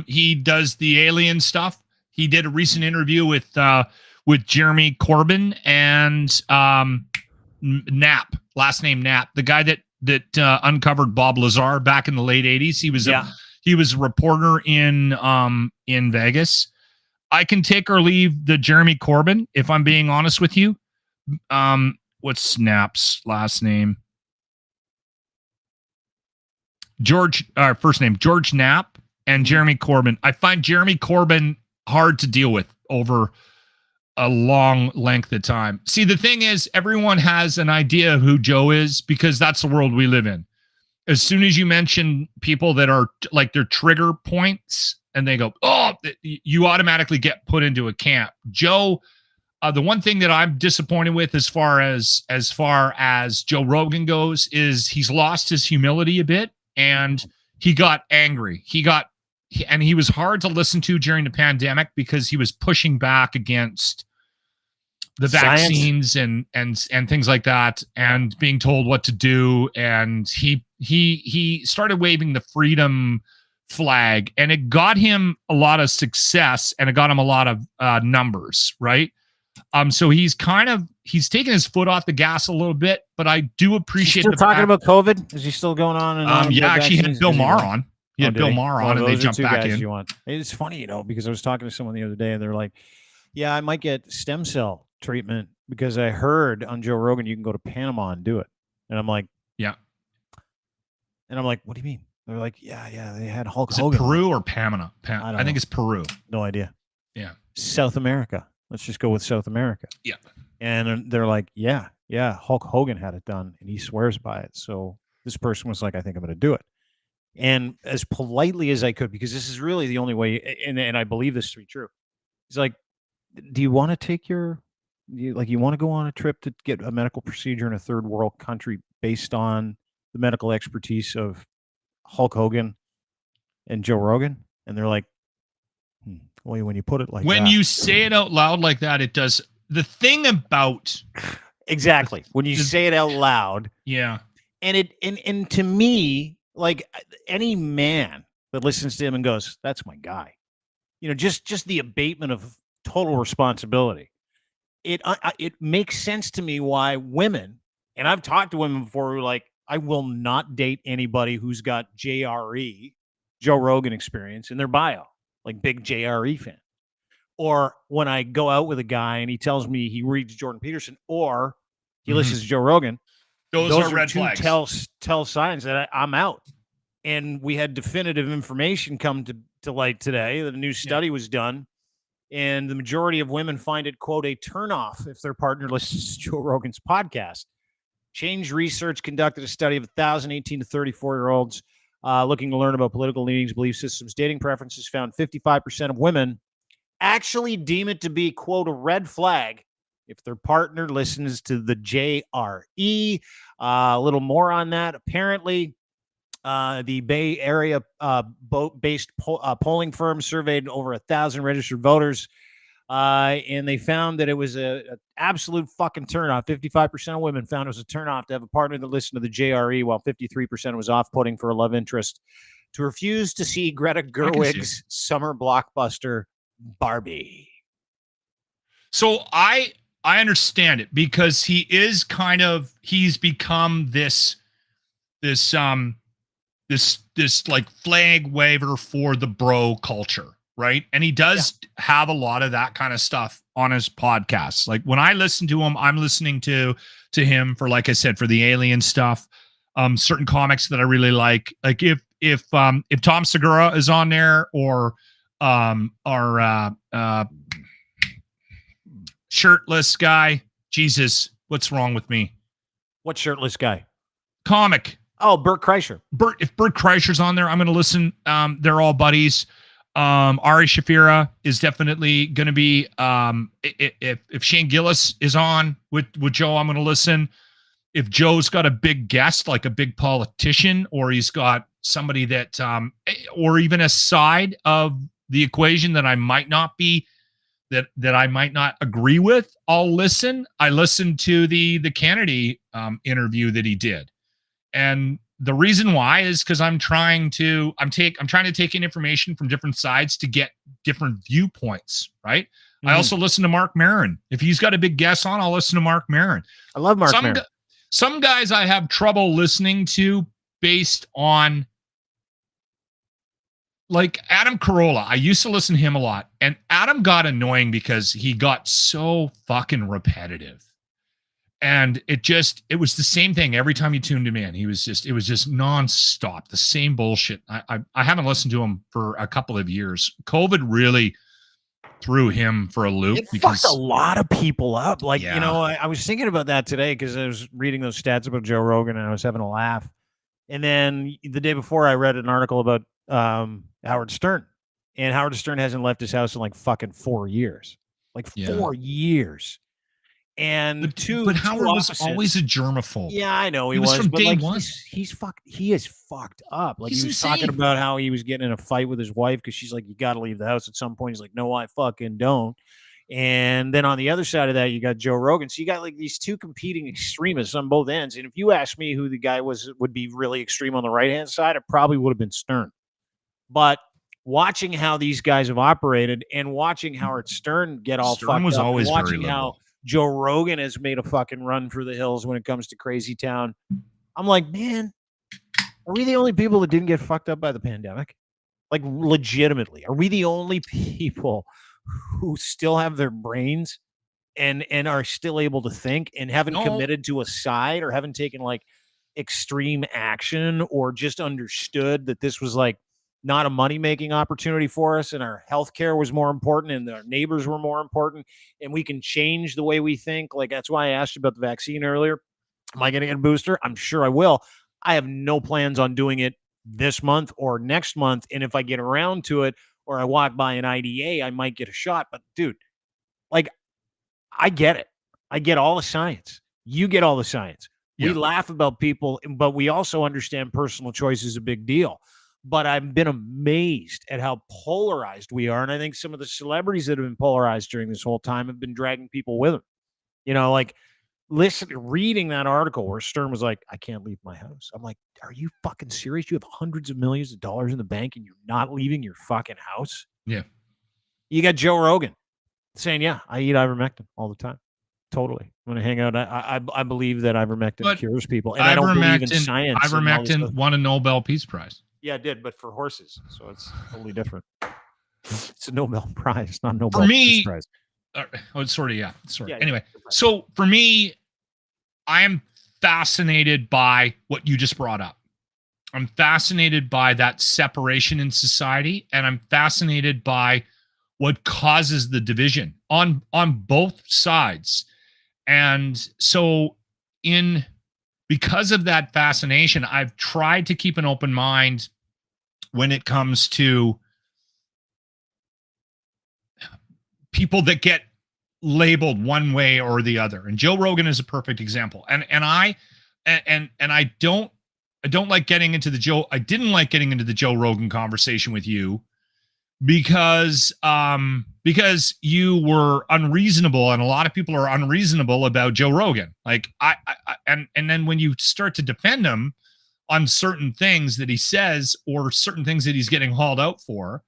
He does the alien stuff. He did a recent interview with Jeremy Corbyn and Knapp, last name Knapp, the guy that uncovered Bob Lazar back in the late 80s. He was a reporter in Vegas. I can take or leave the Jeremy Corbyn, if I'm being honest with you. What's Knapp's last name? First name George Knapp and Jeremy Corbyn. I find Jeremy Corbyn hard to deal with over a long length of time. See, the thing is, everyone has an idea of who Joe is because that's the world we live in. As soon as you mention people that are like their trigger points and they go, oh, you automatically get put into a camp. Joe, the one thing that I'm disappointed with as far as Joe Rogan goes is he's lost his humility a bit and he got angry. He was hard to listen to during the pandemic because he was pushing back against the vaccines and things like that and being told what to do. And he started waving the freedom flag and it got him a lot of success and it got him a lot of numbers, right? So he's taking his foot off the gas a little bit, but I do appreciate the talking about COVID. Is he still going on? And actually had Bill Maher on. He had Bill Maher on, and they jumped back in. It's funny, because I was talking to someone the other day, and they're like, "Yeah, I might get stem cell treatment because I heard on Joe Rogan you can go to Panama and do it." And I'm like, "Yeah." And I'm like, "What do you mean?" They're like, "Yeah, they had Hulk Is Hogan." Is it Peru or Panama? I think it's Peru. No idea. Yeah, South America. Let's just go with South America. Yeah. And they're like, "Yeah, Hulk Hogan had it done, and he swears by it." So this person was like, "I think I'm going to do it." And as politely as I could, because this is really the only way, and I believe this to be true. He's like, "Do you want to take you want to go on a trip to get a medical procedure in a third world country based on the medical expertise of Hulk Hogan and Joe Rogan?" And they're like, "Well, when you put it like when that, you say it out loud like that, it does the thing about exactly when you say it out loud." Yeah, and to me, like any man that listens to him and goes, "That's my guy," just the abatement of total responsibility. It makes sense to me why women, and I've talked to women before who are like, "I will not date anybody who's got JRE, Joe Rogan Experience in their bio, like big JRE fan." Or when I go out with a guy and he tells me he reads Jordan Peterson or he listens to Joe Rogan, those are red flags. Tell signs that I'm out. And we had definitive information come to light today. The new study was done, and the majority of women find it, quote, a turnoff if their partner listens to Joe Rogan's podcast. Change Research conducted a study of 1,018 to 34-year-olds looking to learn about political leanings, belief systems, dating preferences, found 55% of women actually deem it to be, quote, a red flag if their partner listens to the JRE. A little more on that. Apparently, the Bay Area based polling firm surveyed over 1,000 registered voters, and they found that it was an absolute fucking turnoff. 55% of women found it was a turnoff to have a partner that listened to the JRE, while 53% was off-putting for a love interest to refuse to see Greta Gerwig's summer blockbuster Barbie. So I understand it because he's become this like flag waver for the bro culture, right? And he does have a lot of that kind of stuff on his podcasts. Like when I listen to him, I'm listening to him for, like I said, for the alien stuff, certain comics that I really like. Like if Tom Segura is on there or shirtless guy. Jesus, what's wrong with me? What shirtless guy? Comic. Oh, Bert Kreischer. If Bert Kreischer's on there, I'm going to listen. They're all buddies. Ari Shafira is definitely going to be. If Shane Gillis is on with Joe, I'm going to listen. if Joe's got a big guest, like a big politician, or he's got somebody that, or even a side of the equation that I might not be, that I might not agree with, I'll listen. I listened to the Kennedy interview that he did. And the reason why is because I'm trying to take in information from different sides to get different viewpoints, right? Mm-hmm. I also listen to Mark Maron. If he's got a big guest on, I'll listen to Mark Maron. I love Mark Maron. Some guys I have trouble listening to based on, like Adam Carolla. I used to listen to him a lot, and Adam got annoying because he got so fucking repetitive. And it was the same thing every time you tuned him in. It was just nonstop, the same bullshit. I haven't listened to him for a couple of years. COVID really threw him for a loop. It fucked a lot of people up. Like, you know, I was thinking about that today because I was reading those stats about Joe Rogan and I was having a laugh. And then the day before I read an article about Howard Stern. And Howard Stern hasn't left his house in like fucking 4 years. Like 4 years. And but Howard was always a germaphobe. Yeah, I know he was from but day like one. He is fucked up. Like he's he was insane. Talking about how he was getting in a fight with his wife because she's like, you got to leave the house at some point. He's like, no, I fucking don't. And then on the other side of that, you got Joe Rogan. So you got like these two competing extremists on both ends. And if you ask me who the guy would be really extreme on the right hand side, it probably would have been Stern. But watching how these guys have operated and watching Howard Stern get all Stern fucked was up, always watching very how Joe Rogan has made a fucking run for the hills when it comes to Crazy Town. I'm like, man, are we the only people that didn't get fucked up by the pandemic? Like, legitimately, are we the only people who still have their brains and are still able to think and haven't committed to a side or haven't taken like extreme action or just understood that this was like not a money-making opportunity for us and our healthcare was more important and our neighbors were more important and we can change the way we think? Like, that's why I asked you about the vaccine earlier. Am I going to get a booster? I'm sure I will. I have no plans on doing it this month or next month. And if I get around to it or I walk by an IDA, I might get a shot. But dude, like, I get it. I get all the science. You get all the science. Yeah. We laugh about people, but we also understand personal choice is a big deal. But I've been amazed at how polarized we are. And I think some of the celebrities that have been polarized during this whole time have been dragging people with them. You know, like reading that article where Stern was like, I can't leave my house. I'm like, are you fucking serious? You have hundreds of millions of dollars in the bank and you're not leaving your fucking house? Yeah. You got Joe Rogan saying, yeah, I eat ivermectin all the time. Totally. I'm going to hang out. I believe that ivermectin cures people. And I don't believe in science. Ivermectin won a Nobel Peace Prize. Yeah, it did, but for horses, so it's totally different. It's a Nobel Prize, not a Nobel Peace Prize. Anyway, so for me, I am fascinated by what you just brought up. I'm fascinated by that separation in society, and I'm fascinated by what causes the division on both sides. And so because of that fascination, I've tried to keep an open mind when it comes to people that get labeled one way or the other. And Joe Rogan is a perfect example. And I don't like getting into I didn't like getting into the Joe Rogan conversation with you because you were unreasonable, and a lot of people are unreasonable about Joe Rogan. Like and then when you start to defend him on certain things that he says or certain things that he's getting hauled out for,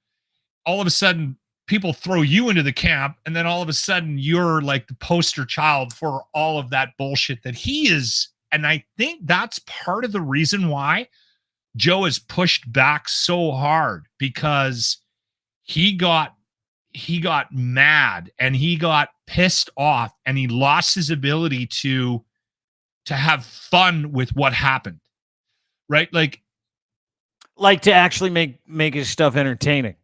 all of a sudden people throw you into the camp, and then all of a sudden you're like the poster child for all of that bullshit that he is. And I think that's part of the reason why Joe is pushed back so hard, because he got mad and he got pissed off and he lost his ability to have fun with what happened. Right? Like to actually make his stuff entertaining.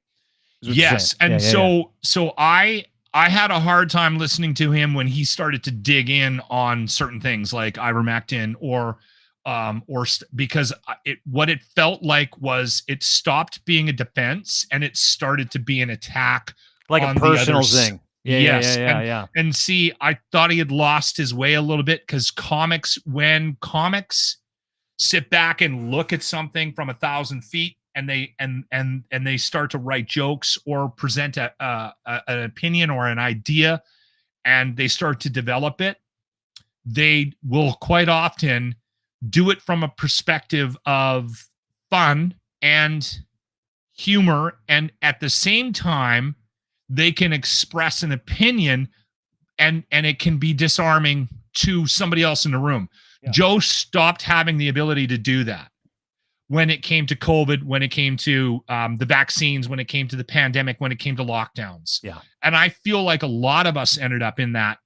Yes. And so I had a hard time listening to him when he started to dig in on certain things like ivermectin because what it felt like was it stopped being a defense and it started to be an attack, like a personal thing. Yes. Yeah. And see, I thought he had lost his way a little bit because when comics sit back and look at something from 1,000 feet and they start to write jokes or present an opinion or an idea and they start to develop it, they will quite often do it from a perspective of fun and humor, and at the same time they can express an opinion and it can be disarming to somebody else in the room. Yeah. Joe stopped having the ability to do that when it came to COVID, when it came to the vaccines, when it came to the pandemic, when it came to lockdowns. Yeah. And I feel like a lot of us ended up in that.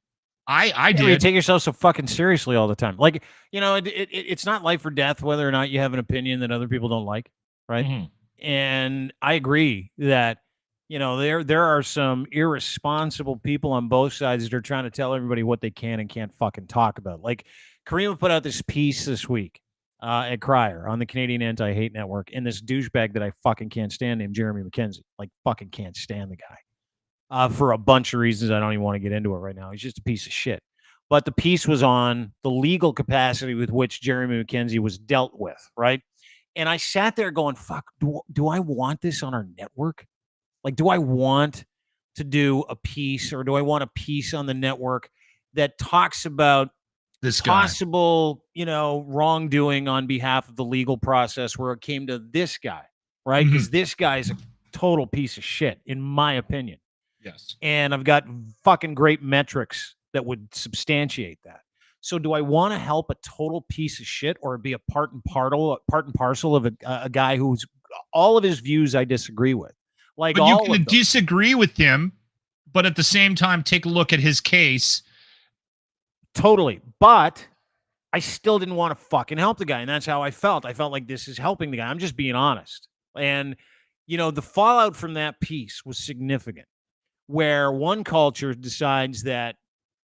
I did. You take yourself so fucking seriously all the time. Like, it's not life or death whether or not you have an opinion that other people don't like, right? Mm-hmm. And I agree that, there are some irresponsible people on both sides that are trying to tell everybody what they can and can't fucking talk about. Like, Karima put out this piece this week at Crier on the Canadian Anti-Hate Network, and this douchebag that I fucking can't stand named Jeremy McKenzie. Like, fucking can't stand the guy for a bunch of reasons I don't even want to get into it right now. He's just a piece of shit. But the piece was on the legal capacity with which Jeremy McKenzie was dealt with, right? And I sat there going, fuck, do I want this on our network? Like, do I want to do a piece, or do I want a piece on the network that talks about this possible, wrongdoing on behalf of the legal process where it came to this guy, right? Because this guy is a total piece of shit, in my opinion. Yes. And I've got fucking great metrics that would substantiate that. So do I want to help a total piece of shit, or be a part and parcel of a guy who's all of his views I disagree with? Like, but you can disagree with him, but at the same time, take a look at his case. Totally. But I still didn't want to fucking help the guy. And that's how I felt. I felt like this is helping the guy. I'm just being honest. And, the fallout from that piece was significant, where one culture decides that,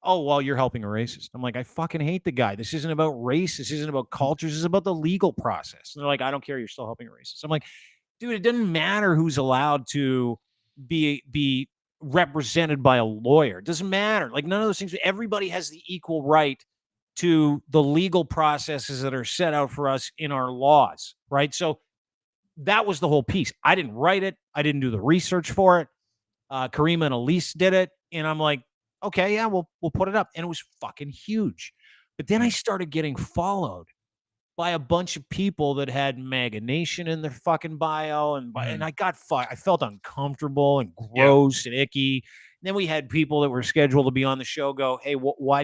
oh, well, you're helping a racist. I'm like, I fucking hate the guy. This isn't about race. This isn't about cultures. This is about the legal process. And they're like, I don't care. You're still helping a racist. I'm like, dude, it doesn't matter who's allowed to be represented by a lawyer. It doesn't matter. Like, none of those things. Everybody has the equal right to the legal processes that are set out for us in our laws, right? So that was the whole piece. I didn't write it. I didn't do the research for it. Karima and Elise did it. And I'm like, okay, yeah, we'll put it up. And it was fucking huge. But then I started getting followed by a bunch of people that had MAGA Nation in their fucking bio. And I got I felt uncomfortable and gross and icky. And then we had people that were scheduled to be on the show go, hey, why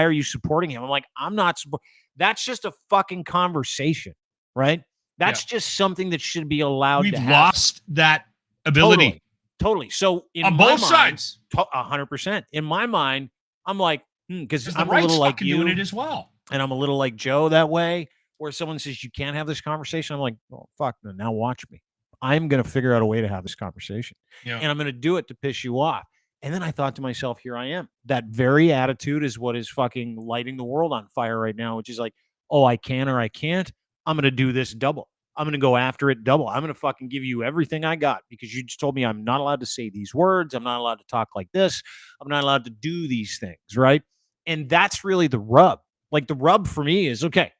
are you supporting him? I'm like, I'm not supporting. That's just a fucking conversation, right? That's just something that should be allowed to happen. We've lost that ability. Totally. So on both sides, 100%. In my mind, I'm like, because I'm a little like you, doing it as well, and I'm a little like Joe that way, where someone says you can't have this conversation. I'm like, oh fuck, now watch me. I'm gonna figure out a way to have this conversation, and I'm gonna do it to piss you off. And then I thought to myself, here I am. That very attitude is what is fucking lighting the world on fire right now, which is like, oh, I can or I can't. I'm gonna do this double. I'm going to go after it double. I'm going to fucking give you everything I got because you just told me I'm not allowed to say these words. I'm not allowed to talk like this. I'm not allowed to do these things, right? And that's really the rub. Like, the rub for me is, okay,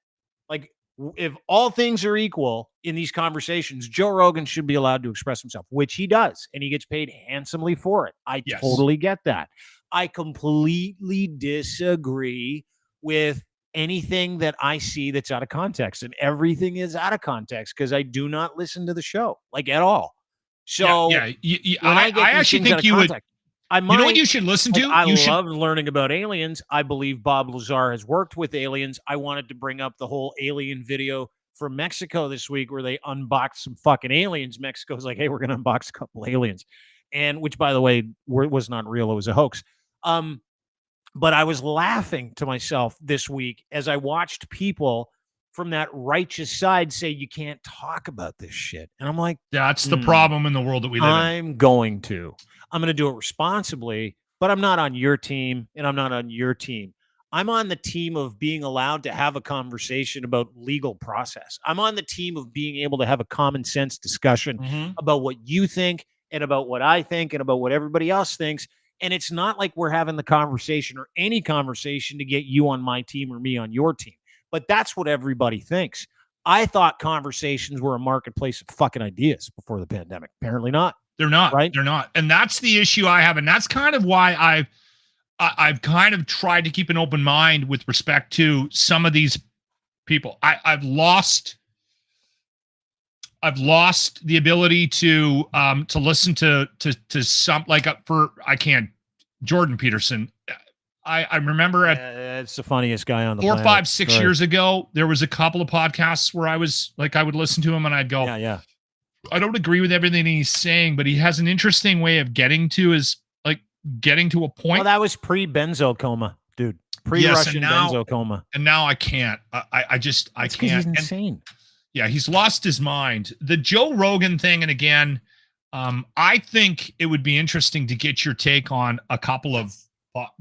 like, if all things are equal in these conversations, Joe Rogan should be allowed to express himself, which he does, and he gets paid handsomely for it. I totally get that. I completely disagree with anything that I see that's out of context, and everything is out of context because I do not listen to the show, like, at all. So I actually think you would. You know what you should listen to? I love learning about aliens. I believe Bob Lazar has worked with aliens. I wanted to bring up the whole alien video from Mexico this week where they unboxed some fucking aliens. Mexico's like, hey, we're going to unbox a couple aliens. And which, by the way, was not real. It was a hoax. But I was laughing to myself this week as I watched people from that righteous side say you can't talk about this shit. And I'm like, that's the problem in the world that we live in. I'm going to do it responsibly, but I'm not on your team and I'm not on your team. I'm on the team of being allowed to have a conversation about legal process. I'm on the team of being able to have a common sense discussion about what you think and about what I think and about what everybody else thinks. And it's not like we're having the conversation or any conversation to get you on my team or me on your team. But that's what everybody thinks. I thought conversations were a marketplace of fucking ideas before the pandemic. Apparently not. They're not. Right? They're not. And that's the issue I have. And that's kind of why I've kind of tried to keep an open mind with respect to some of these people. I've lost the ability to listen to some, like, Jordan Peterson. I remember it's the funniest guy on the 4, planet. 5, 6 years ago, there was a couple of podcasts where I would listen to him and I'd go, yeah. I don't agree with everything he's saying, but he has an interesting way of getting to a point. Well, that was pre-benzo coma, dude. Pre-Russian benzo coma. And now I can't. I can't. He's insane. Yeah, he's lost his mind. The Joe Rogan thing, and again, I think it would be interesting to get your take on a couple of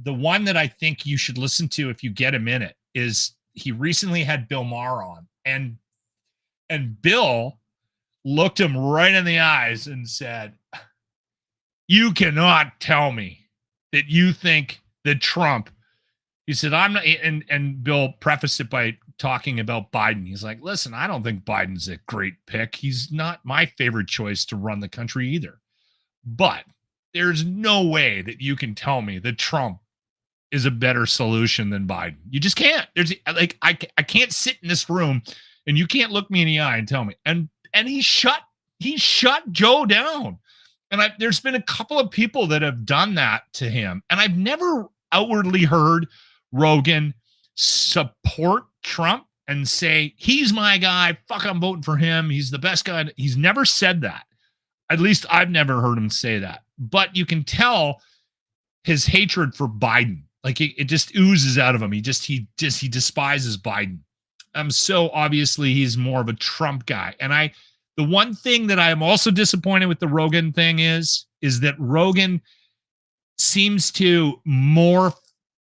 the one that I think you should listen to if you get a minute is he recently had Bill Maher on, and Bill looked him right in the eyes and said, "You cannot tell me that you think that Trump," he said, "I'm not," and Bill prefaced it by talking about Biden. He's like, "Listen, I don't think Biden's a great pick. He's not my favorite choice to run the country either. But there's no way that you can tell me that Trump is a better solution than Biden. You just can't. There's like, I can't sit in this room and you can't look me in the eye and tell me." And he shut Joe down. And there's been a couple of people that have done that to him. And I've never outwardly heard Rogan support Trump and say, "He's my guy. Fuck, I'm voting for him. He's the best guy." He's never said that. At least I've never heard him say that. But you can tell his hatred for Biden. Like it just oozes out of him. He despises Biden. So obviously he's more of a Trump guy. And the one thing that I am also disappointed with the Rogan thing is that Rogan seems to morph.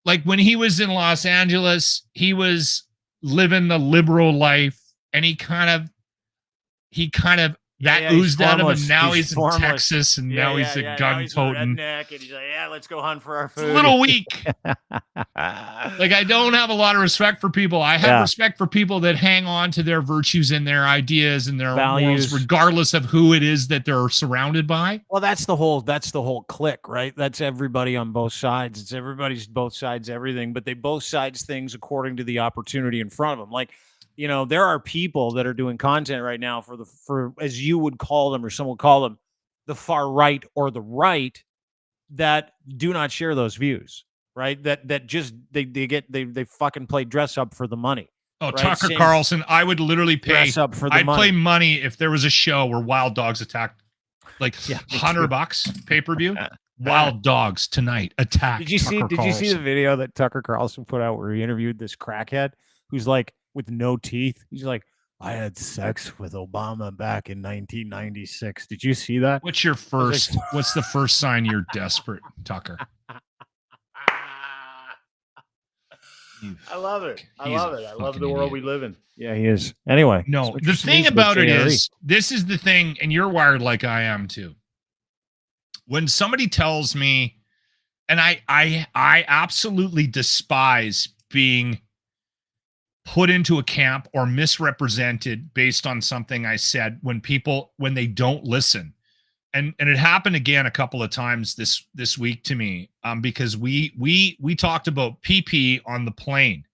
Like when he was in Los Angeles, he was living the liberal life, and he kind of oozed out of him. Now he's in Texas, and now he's a gun toting. And he's like, "Yeah, let's go hunt for our food." It's a little weak. Like, I don't have a lot of respect for people. I have respect for people that hang on to their virtues and their ideas and their values, morals, regardless of who it is that they're surrounded by. Well, that's the whole clique, right? That's everybody on both sides. It's everybody's both sides, everything, but they both sides things according to the opportunity in front of them. Like, you know, there are people that are doing content right now for as you would call them, or some would call them, the far right or the right, that do not share those views, right? That just they fucking play dress up for the money. Oh, right? Tucker Carlson, I would literally pay. Dress up for the I'd money. play money if there was a show where wild dogs attacked, like $100 pay-per-view. Wild dogs tonight attack. Did you see the video that Tucker Carlson put out where he interviewed this crackhead who's like, with no teeth? He's like, "I had sex with Obama back in 1996. Did you see that? What's the first sign you're desperate, Tucker? I love it. I love the world we live in. Yeah, he is. Anyway. No, the thing about it is, this is the thing, and you're wired like I am too. When somebody tells me, and I absolutely despise being put into a camp or misrepresented based on something I said, when they don't listen. And it happened again a couple of times this week to me, because we talked about PP on the plane,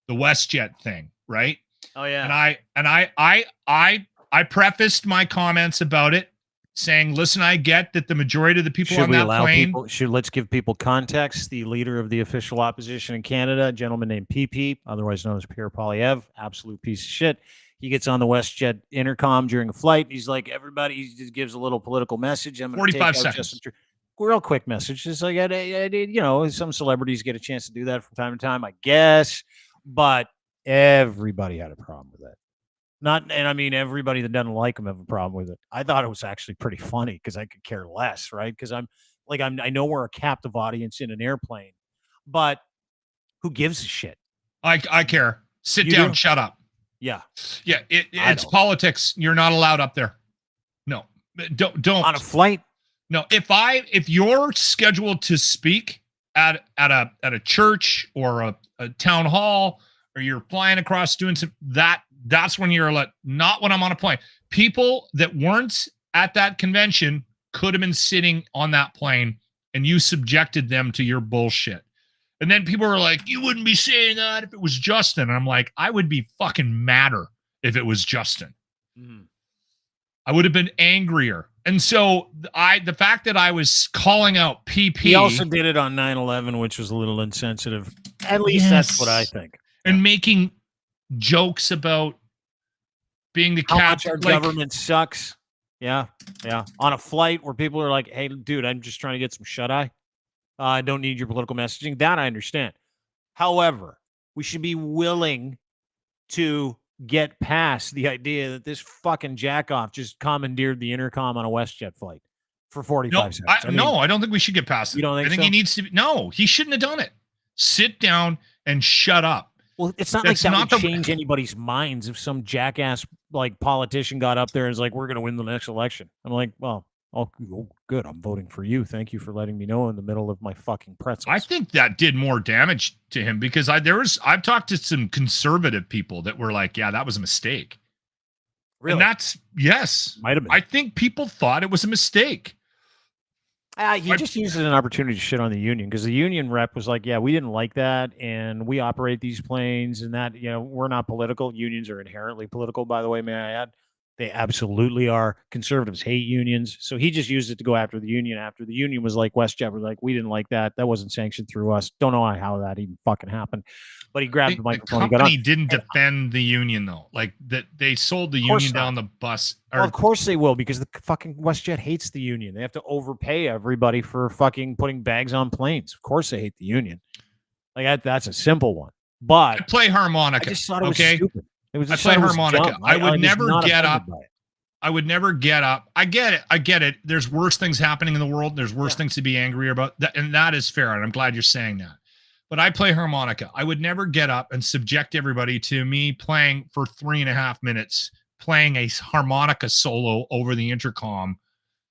the WestJet thing, right? Oh yeah. And I prefaced my comments about it saying, "Listen, I get that the majority of the people on that plane." Let's give people context. The leader of the official opposition in Canada, a gentleman named PP, otherwise known as Pierre Poilievre, absolute piece of shit. He gets on the WestJet intercom during a flight. He's like, everybody, he just gives a little political message. I'm 45 seconds. Real quick message. It's like, you know, some celebrities get a chance to do that from time to time, I guess. But everybody had a problem with that. I mean, everybody that doesn't like him have a problem with it. I thought it was actually pretty funny because I could care less, right? Because I know we're a captive audience in an airplane, but who gives a shit? I care. Sit down. Shut up. Yeah. Yeah. It's politics. You're not allowed up there. No, don't on a flight. No, if you're scheduled to speak at a church or a town hall, or you're flying across doing that's when you're like, not when I'm on a plane. People that weren't at that convention could have been sitting on that plane, and you subjected them to your bullshit. And then people were like, you wouldn't be saying that if it was Justin. And I'm like, I would be fucking madder if it was Justin. Mm. I would have been angrier. And so the fact that I was calling out PP. He also did it on 9/11, which was a little insensitive. At least that's what I think. And making jokes about being the captain. How much our government sucks. Yeah. On a flight where people are like, hey, dude, I'm just trying to get some shut-eye. I don't need your political messaging. That I understand. However, we should be willing to get past the idea that this fucking jackoff just commandeered the intercom on a WestJet flight for 45 seconds. I don't think we should get past it. You don't think I think so? He needs to. No, he shouldn't have done it. Sit down and shut up. Well, it's not like that would change anybody's minds if some jackass like politician got up there and is like, we're going to win the next election. I'm like, well, oh, good. I'm voting for you. Thank you for letting me know in the middle of my fucking pretzels. I think that did more damage to him because I've talked to some conservative people that were like, yeah, that was a mistake. Really? And that's, yes. Might have been. I think people thought it was a mistake. He just used it as an opportunity to shit on the union because the union rep was like, yeah, we didn't like that. And we operate these planes and that, we're not political. Unions are inherently political, by the way, may I add. They absolutely are. Conservatives hate unions. So he just used it to go after the union. After the union was like, WestJet was like, we didn't like that. That wasn't sanctioned through us. Don't know how that even fucking happened. But he grabbed the microphone. The company didn't defend the union, though. Like, that they sold the union down the bus. Well, of course they will, because the fucking WestJet hates the union. They have to overpay everybody for fucking putting bags on planes. Of course they hate the union. Like, that's a simple one. But I play harmonica. I just thought it was stupid. I play harmonica. I would never get up. I would never get up. I get it. There's worse things happening in the world. There's worse things to be angry about. And that is fair. And I'm glad you're saying that. But I play harmonica. I would never get up and subject everybody to me playing for 3.5 minutes, playing a harmonica solo over the intercom.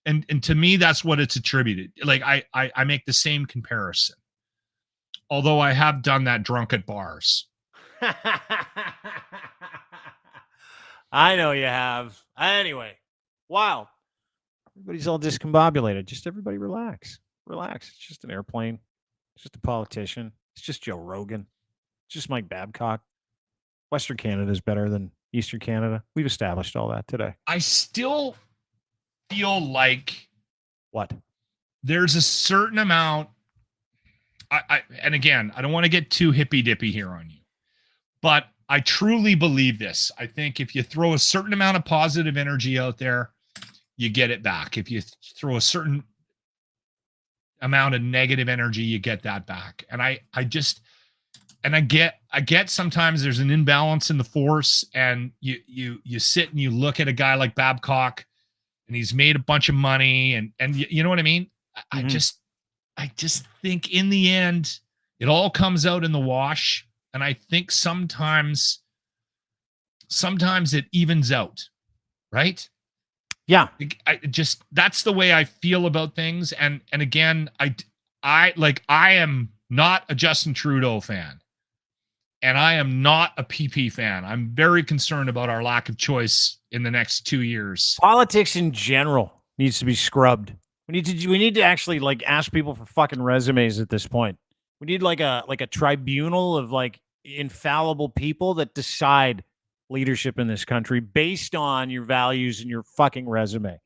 And to me, that's what it's attributed. Like, I make the same comparison. Although I have done that drunk at bars. I know you have. Anyway, wow. Everybody's all discombobulated. Just everybody relax. Relax. It's just an airplane. It's just a politician. It's just Joe Rogan. It's just Mike Babcock. Western Canada is better than Eastern Canada. We've established all that today. I still feel like what? There's a certain amount. And again, I don't want to get too hippy-dippy here on you, but I truly believe this. I think if you throw a certain amount of positive energy out there, you get it back. If you throw a certain amount of negative energy, you get that back. And I get sometimes there's an imbalance in the force, and you sit and you look at a guy like Babcock, and he's made a bunch of money, and you know what I mean? Mm-hmm. I just think in the end, it all comes out in the wash. And I think sometimes it evens out, right? Yeah. That's the way I feel about things. And again, I am not a Justin Trudeau fan, and I am not a PP fan. I'm very concerned about our lack of choice in the next 2 years. Politics in general needs to be scrubbed. We need to actually like ask people for fucking resumes at this point. We need like a tribunal of like infallible people that decide leadership in this country based on your values and your fucking resume.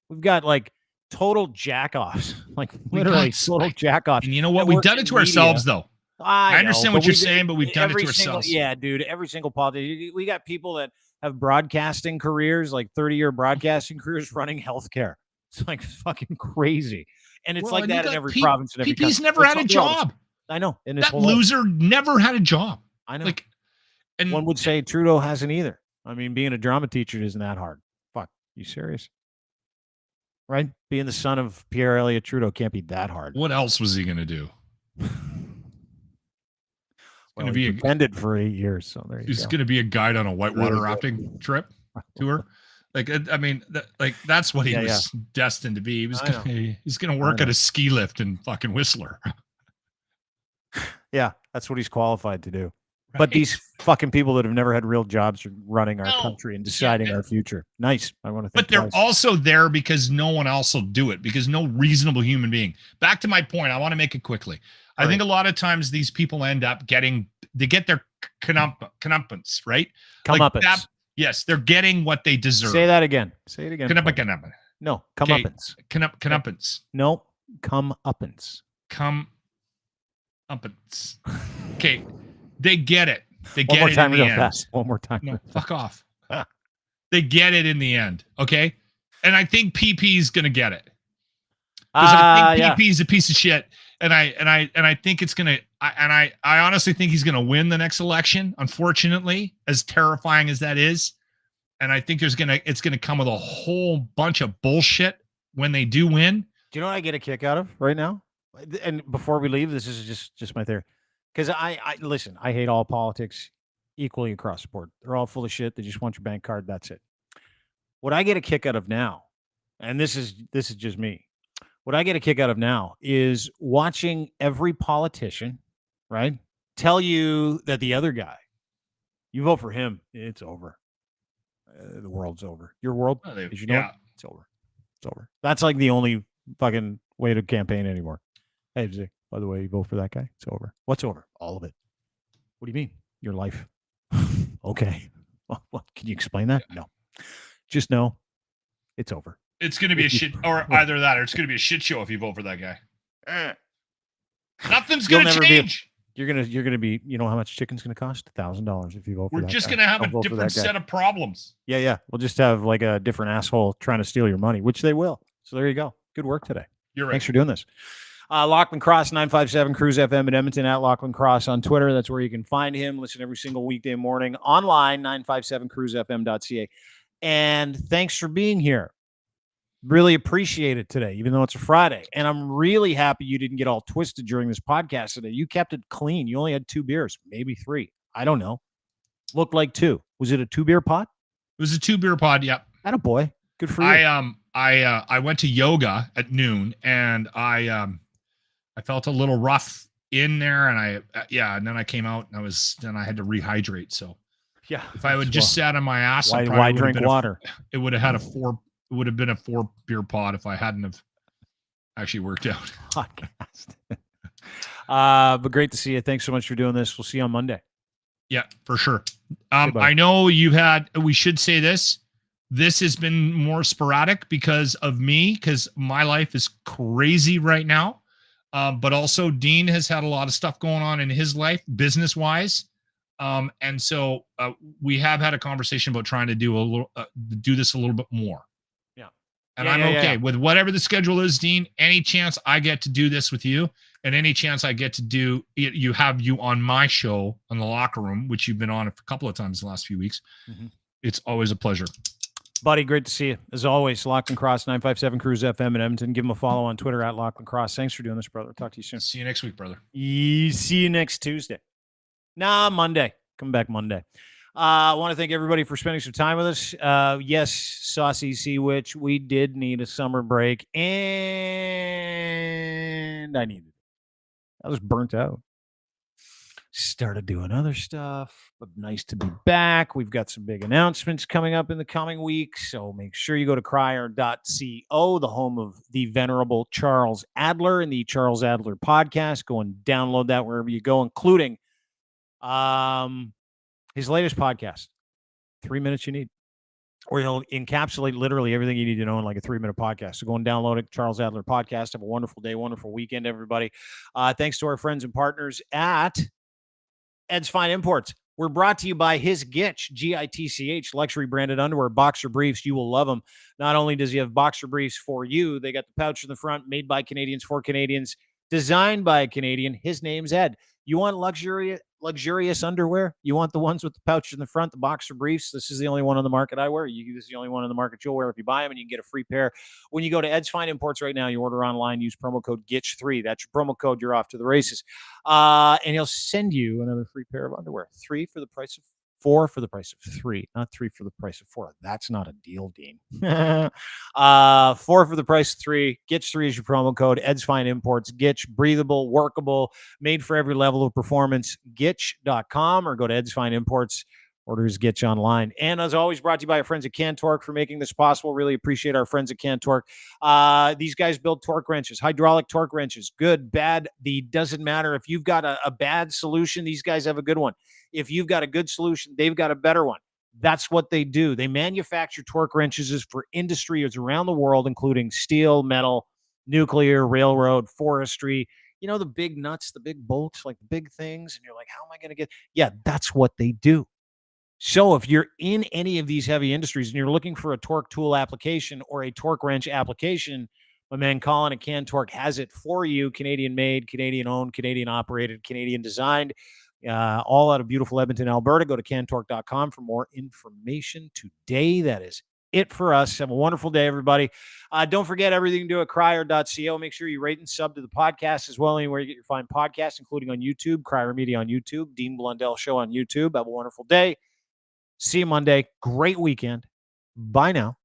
We've got like total jack-offs, like literally total jack-offs. And you know what? We've done it to ourselves, though. I understand what you're saying, but we've done it to ourselves. Yeah, dude. Every single politician. We got people that have broadcasting careers, like 30-year broadcasting careers, running healthcare. It's like fucking crazy. And it's like that in every province and every country. PP's never had a job. I know. And that loser never had a job. I know. And one would say Trudeau hasn't either. I mean, being a drama teacher isn't that hard. Fuck. You serious? Right? Being the son of Pierre Elliott Trudeau can't be that hard. What else was he going to do? He pretended for 8 years. So there you go. He's going to be a guide on a whitewater rafting trip tour. Like, I mean, that's what he was destined to be. He's gonna work at a ski lift in fucking Whistler. Yeah, that's what he's qualified to do. Right. But these fucking people that have never had real jobs are running our country and deciding our future. Nice. I want to think. But they're also there because no one else will do it, because no reasonable human being. Back to my point, I want to make it quickly. I think a lot of times these people end up they get their comeuppance, right? Comeuppance. Like yes, they're getting what they deserve. Say that again. Say it again. Comeuppance. No, comeuppance. Comeuppance. No, comeuppance. Comeuppance. Okay, they get it. They get it in the end. Fast. One more time. No, fuck off. They get it in the end. Okay, and I think PP is gonna get it. Because I think PP is a piece of shit, and I think it's gonna. I honestly think he's gonna win the next election. Unfortunately, as terrifying as that is, and I think it's gonna come with a whole bunch of bullshit when they do win. Do you know what I get a kick out of right now? And before we leave, this is just my theory. Because I listen, I hate all politics equally across the board. They're all full of shit. They just want your bank card. That's it. What I get a kick out of now, and this is just me. What I get a kick out of now is watching every politician, right, tell you that the other guy, you vote for him, it's over. The world's over. Your world, as you know, it's over. It's over. That's like the only fucking way to campaign anymore. Hey, Zach, by the way, you vote for that guy, it's over. What's over? All of it. What do you mean? Your life. Okay. Well, can you explain that? No. Just know it's over. It's going to be a shit, or either that, or it's going to be a shit show if you vote for that guy. Nothing's going to change. You're going to be, you know how much chicken's going to cost? $1,000 if you vote for that guy. We're just going to have a different set of problems. Yeah. We'll just have like a different asshole trying to steal your money, which they will. So there you go. Good work today. You're right. Thanks for doing this. Lachlan Cross, 957 Cruise FM in Edmonton, at Lachlan Cross on Twitter. That's where you can find him. Listen every single weekday morning online, 957cruisefm.ca. And thanks for being here. Really appreciate it today, even though it's a Friday. And I'm really happy you didn't get all twisted during this podcast today. You kept it clean. You only had 2 beers, maybe 3. I don't know. Looked like 2. Was it a 2-beer pod? It was a 2-beer pod, yep. Attaboy. Good for you. I went to yoga at noon, and I felt a little rough in there, and and then I came out, and I had to rehydrate. So yeah, if I would just sat on my ass, why drink water? It would have had it would have been a 4-beer pod if I hadn't have actually worked out. Podcast. But great to see you. Thanks so much for doing this. We'll see you on Monday. Yeah, for sure. I know we should say this. This has been more sporadic because of me, because my life is crazy right now. But also Dean has had a lot of stuff going on in his life, business-wise. And so we have had a conversation about trying to do this a little bit more. Yeah. And I'm okay with whatever the schedule is, Dean. Any chance I get to do this with you, and any chance I get to do you on my show on The Locker Room, which you've been on a couple of times the last few weeks. Mm-hmm. It's always a pleasure. Buddy, great to see you. As always, Lachlan Cross, 957 Cruise FM in Edmonton. Give him a follow on Twitter at Lachlan Cross. Thanks for doing this, brother. Talk to you soon. See you next week, brother. See you next Tuesday. Monday. Come back Monday. I want to thank everybody for spending some time with us. Yes, Saucy Sea Witch, we did need a summer break, and I needed it. I was burnt out. Started doing other stuff, but nice to be back. We've got some big announcements coming up in the coming weeks, so make sure you go to crier.co, the home of the venerable Charles Adler and the Charles Adler podcast. Go and download that wherever you go, including his latest podcast, 3 Minutes You Need, where he'll encapsulate literally everything you need to know in like a 3-minute podcast. So go and download it, Charles Adler podcast. Have a wonderful day, wonderful weekend, everybody. Thanks to our friends and partners at Ed's Fine Imports. We're brought to you by his Gitch, Gitch, luxury branded underwear, boxer briefs. You will love them. Not only does he have boxer briefs for you, they got the pouch in the front, made by Canadians for Canadians, designed by a Canadian. His name's Ed. You want luxurious underwear? You want the ones with the pouch in the front, the boxer briefs? This is the only one on the market I wear. This is the only one on the market you'll wear if you buy them, and you can get a free pair. When you go to Ed's Fine Imports right now, you order online, use promo code GITCH3. That's your promo code. You're off to the races. And he'll send you another free pair of underwear. 3 for the price of 4 for the price of 3, not 3 for the price of 4. That's not a deal, Dean. 4 for the price of 3. Gitch 3 is your promo code. Ed's Fine Imports. Gitch, breathable, workable, made for every level of performance. Gitch.com or go to Ed's Fine Imports. Orders Gitch online. And as always, brought to you by our friends at Cantork for making this possible. Really appreciate our friends at Cantork. These guys build torque wrenches, hydraulic torque wrenches, good, bad. Doesn't matter. If you've got a bad solution, these guys have a good one. If you've got a good solution, they've got a better one. That's what they do. They manufacture torque wrenches for industries around the world, including steel, metal, nuclear, railroad, forestry. You know, the big nuts, the big bolts, like the big things. And you're like, how am I going to get? Yeah, that's what they do. So if you're in any of these heavy industries and you're looking for a torque tool application or a torque wrench application, my man Colin at Cantork has it for you. Canadian made, Canadian owned, Canadian operated, Canadian designed, all out of beautiful Edmonton, Alberta. Go to cantork.com for more information today. That is it for us. Have a wonderful day, everybody. Don't forget everything to do at crier.co. Make sure you rate and sub to the podcast as well, anywhere you get your fine podcasts, including on YouTube, Crier Media on YouTube, Dean Blundell Show on YouTube. Have a wonderful day. See you Monday. Great weekend. Bye now.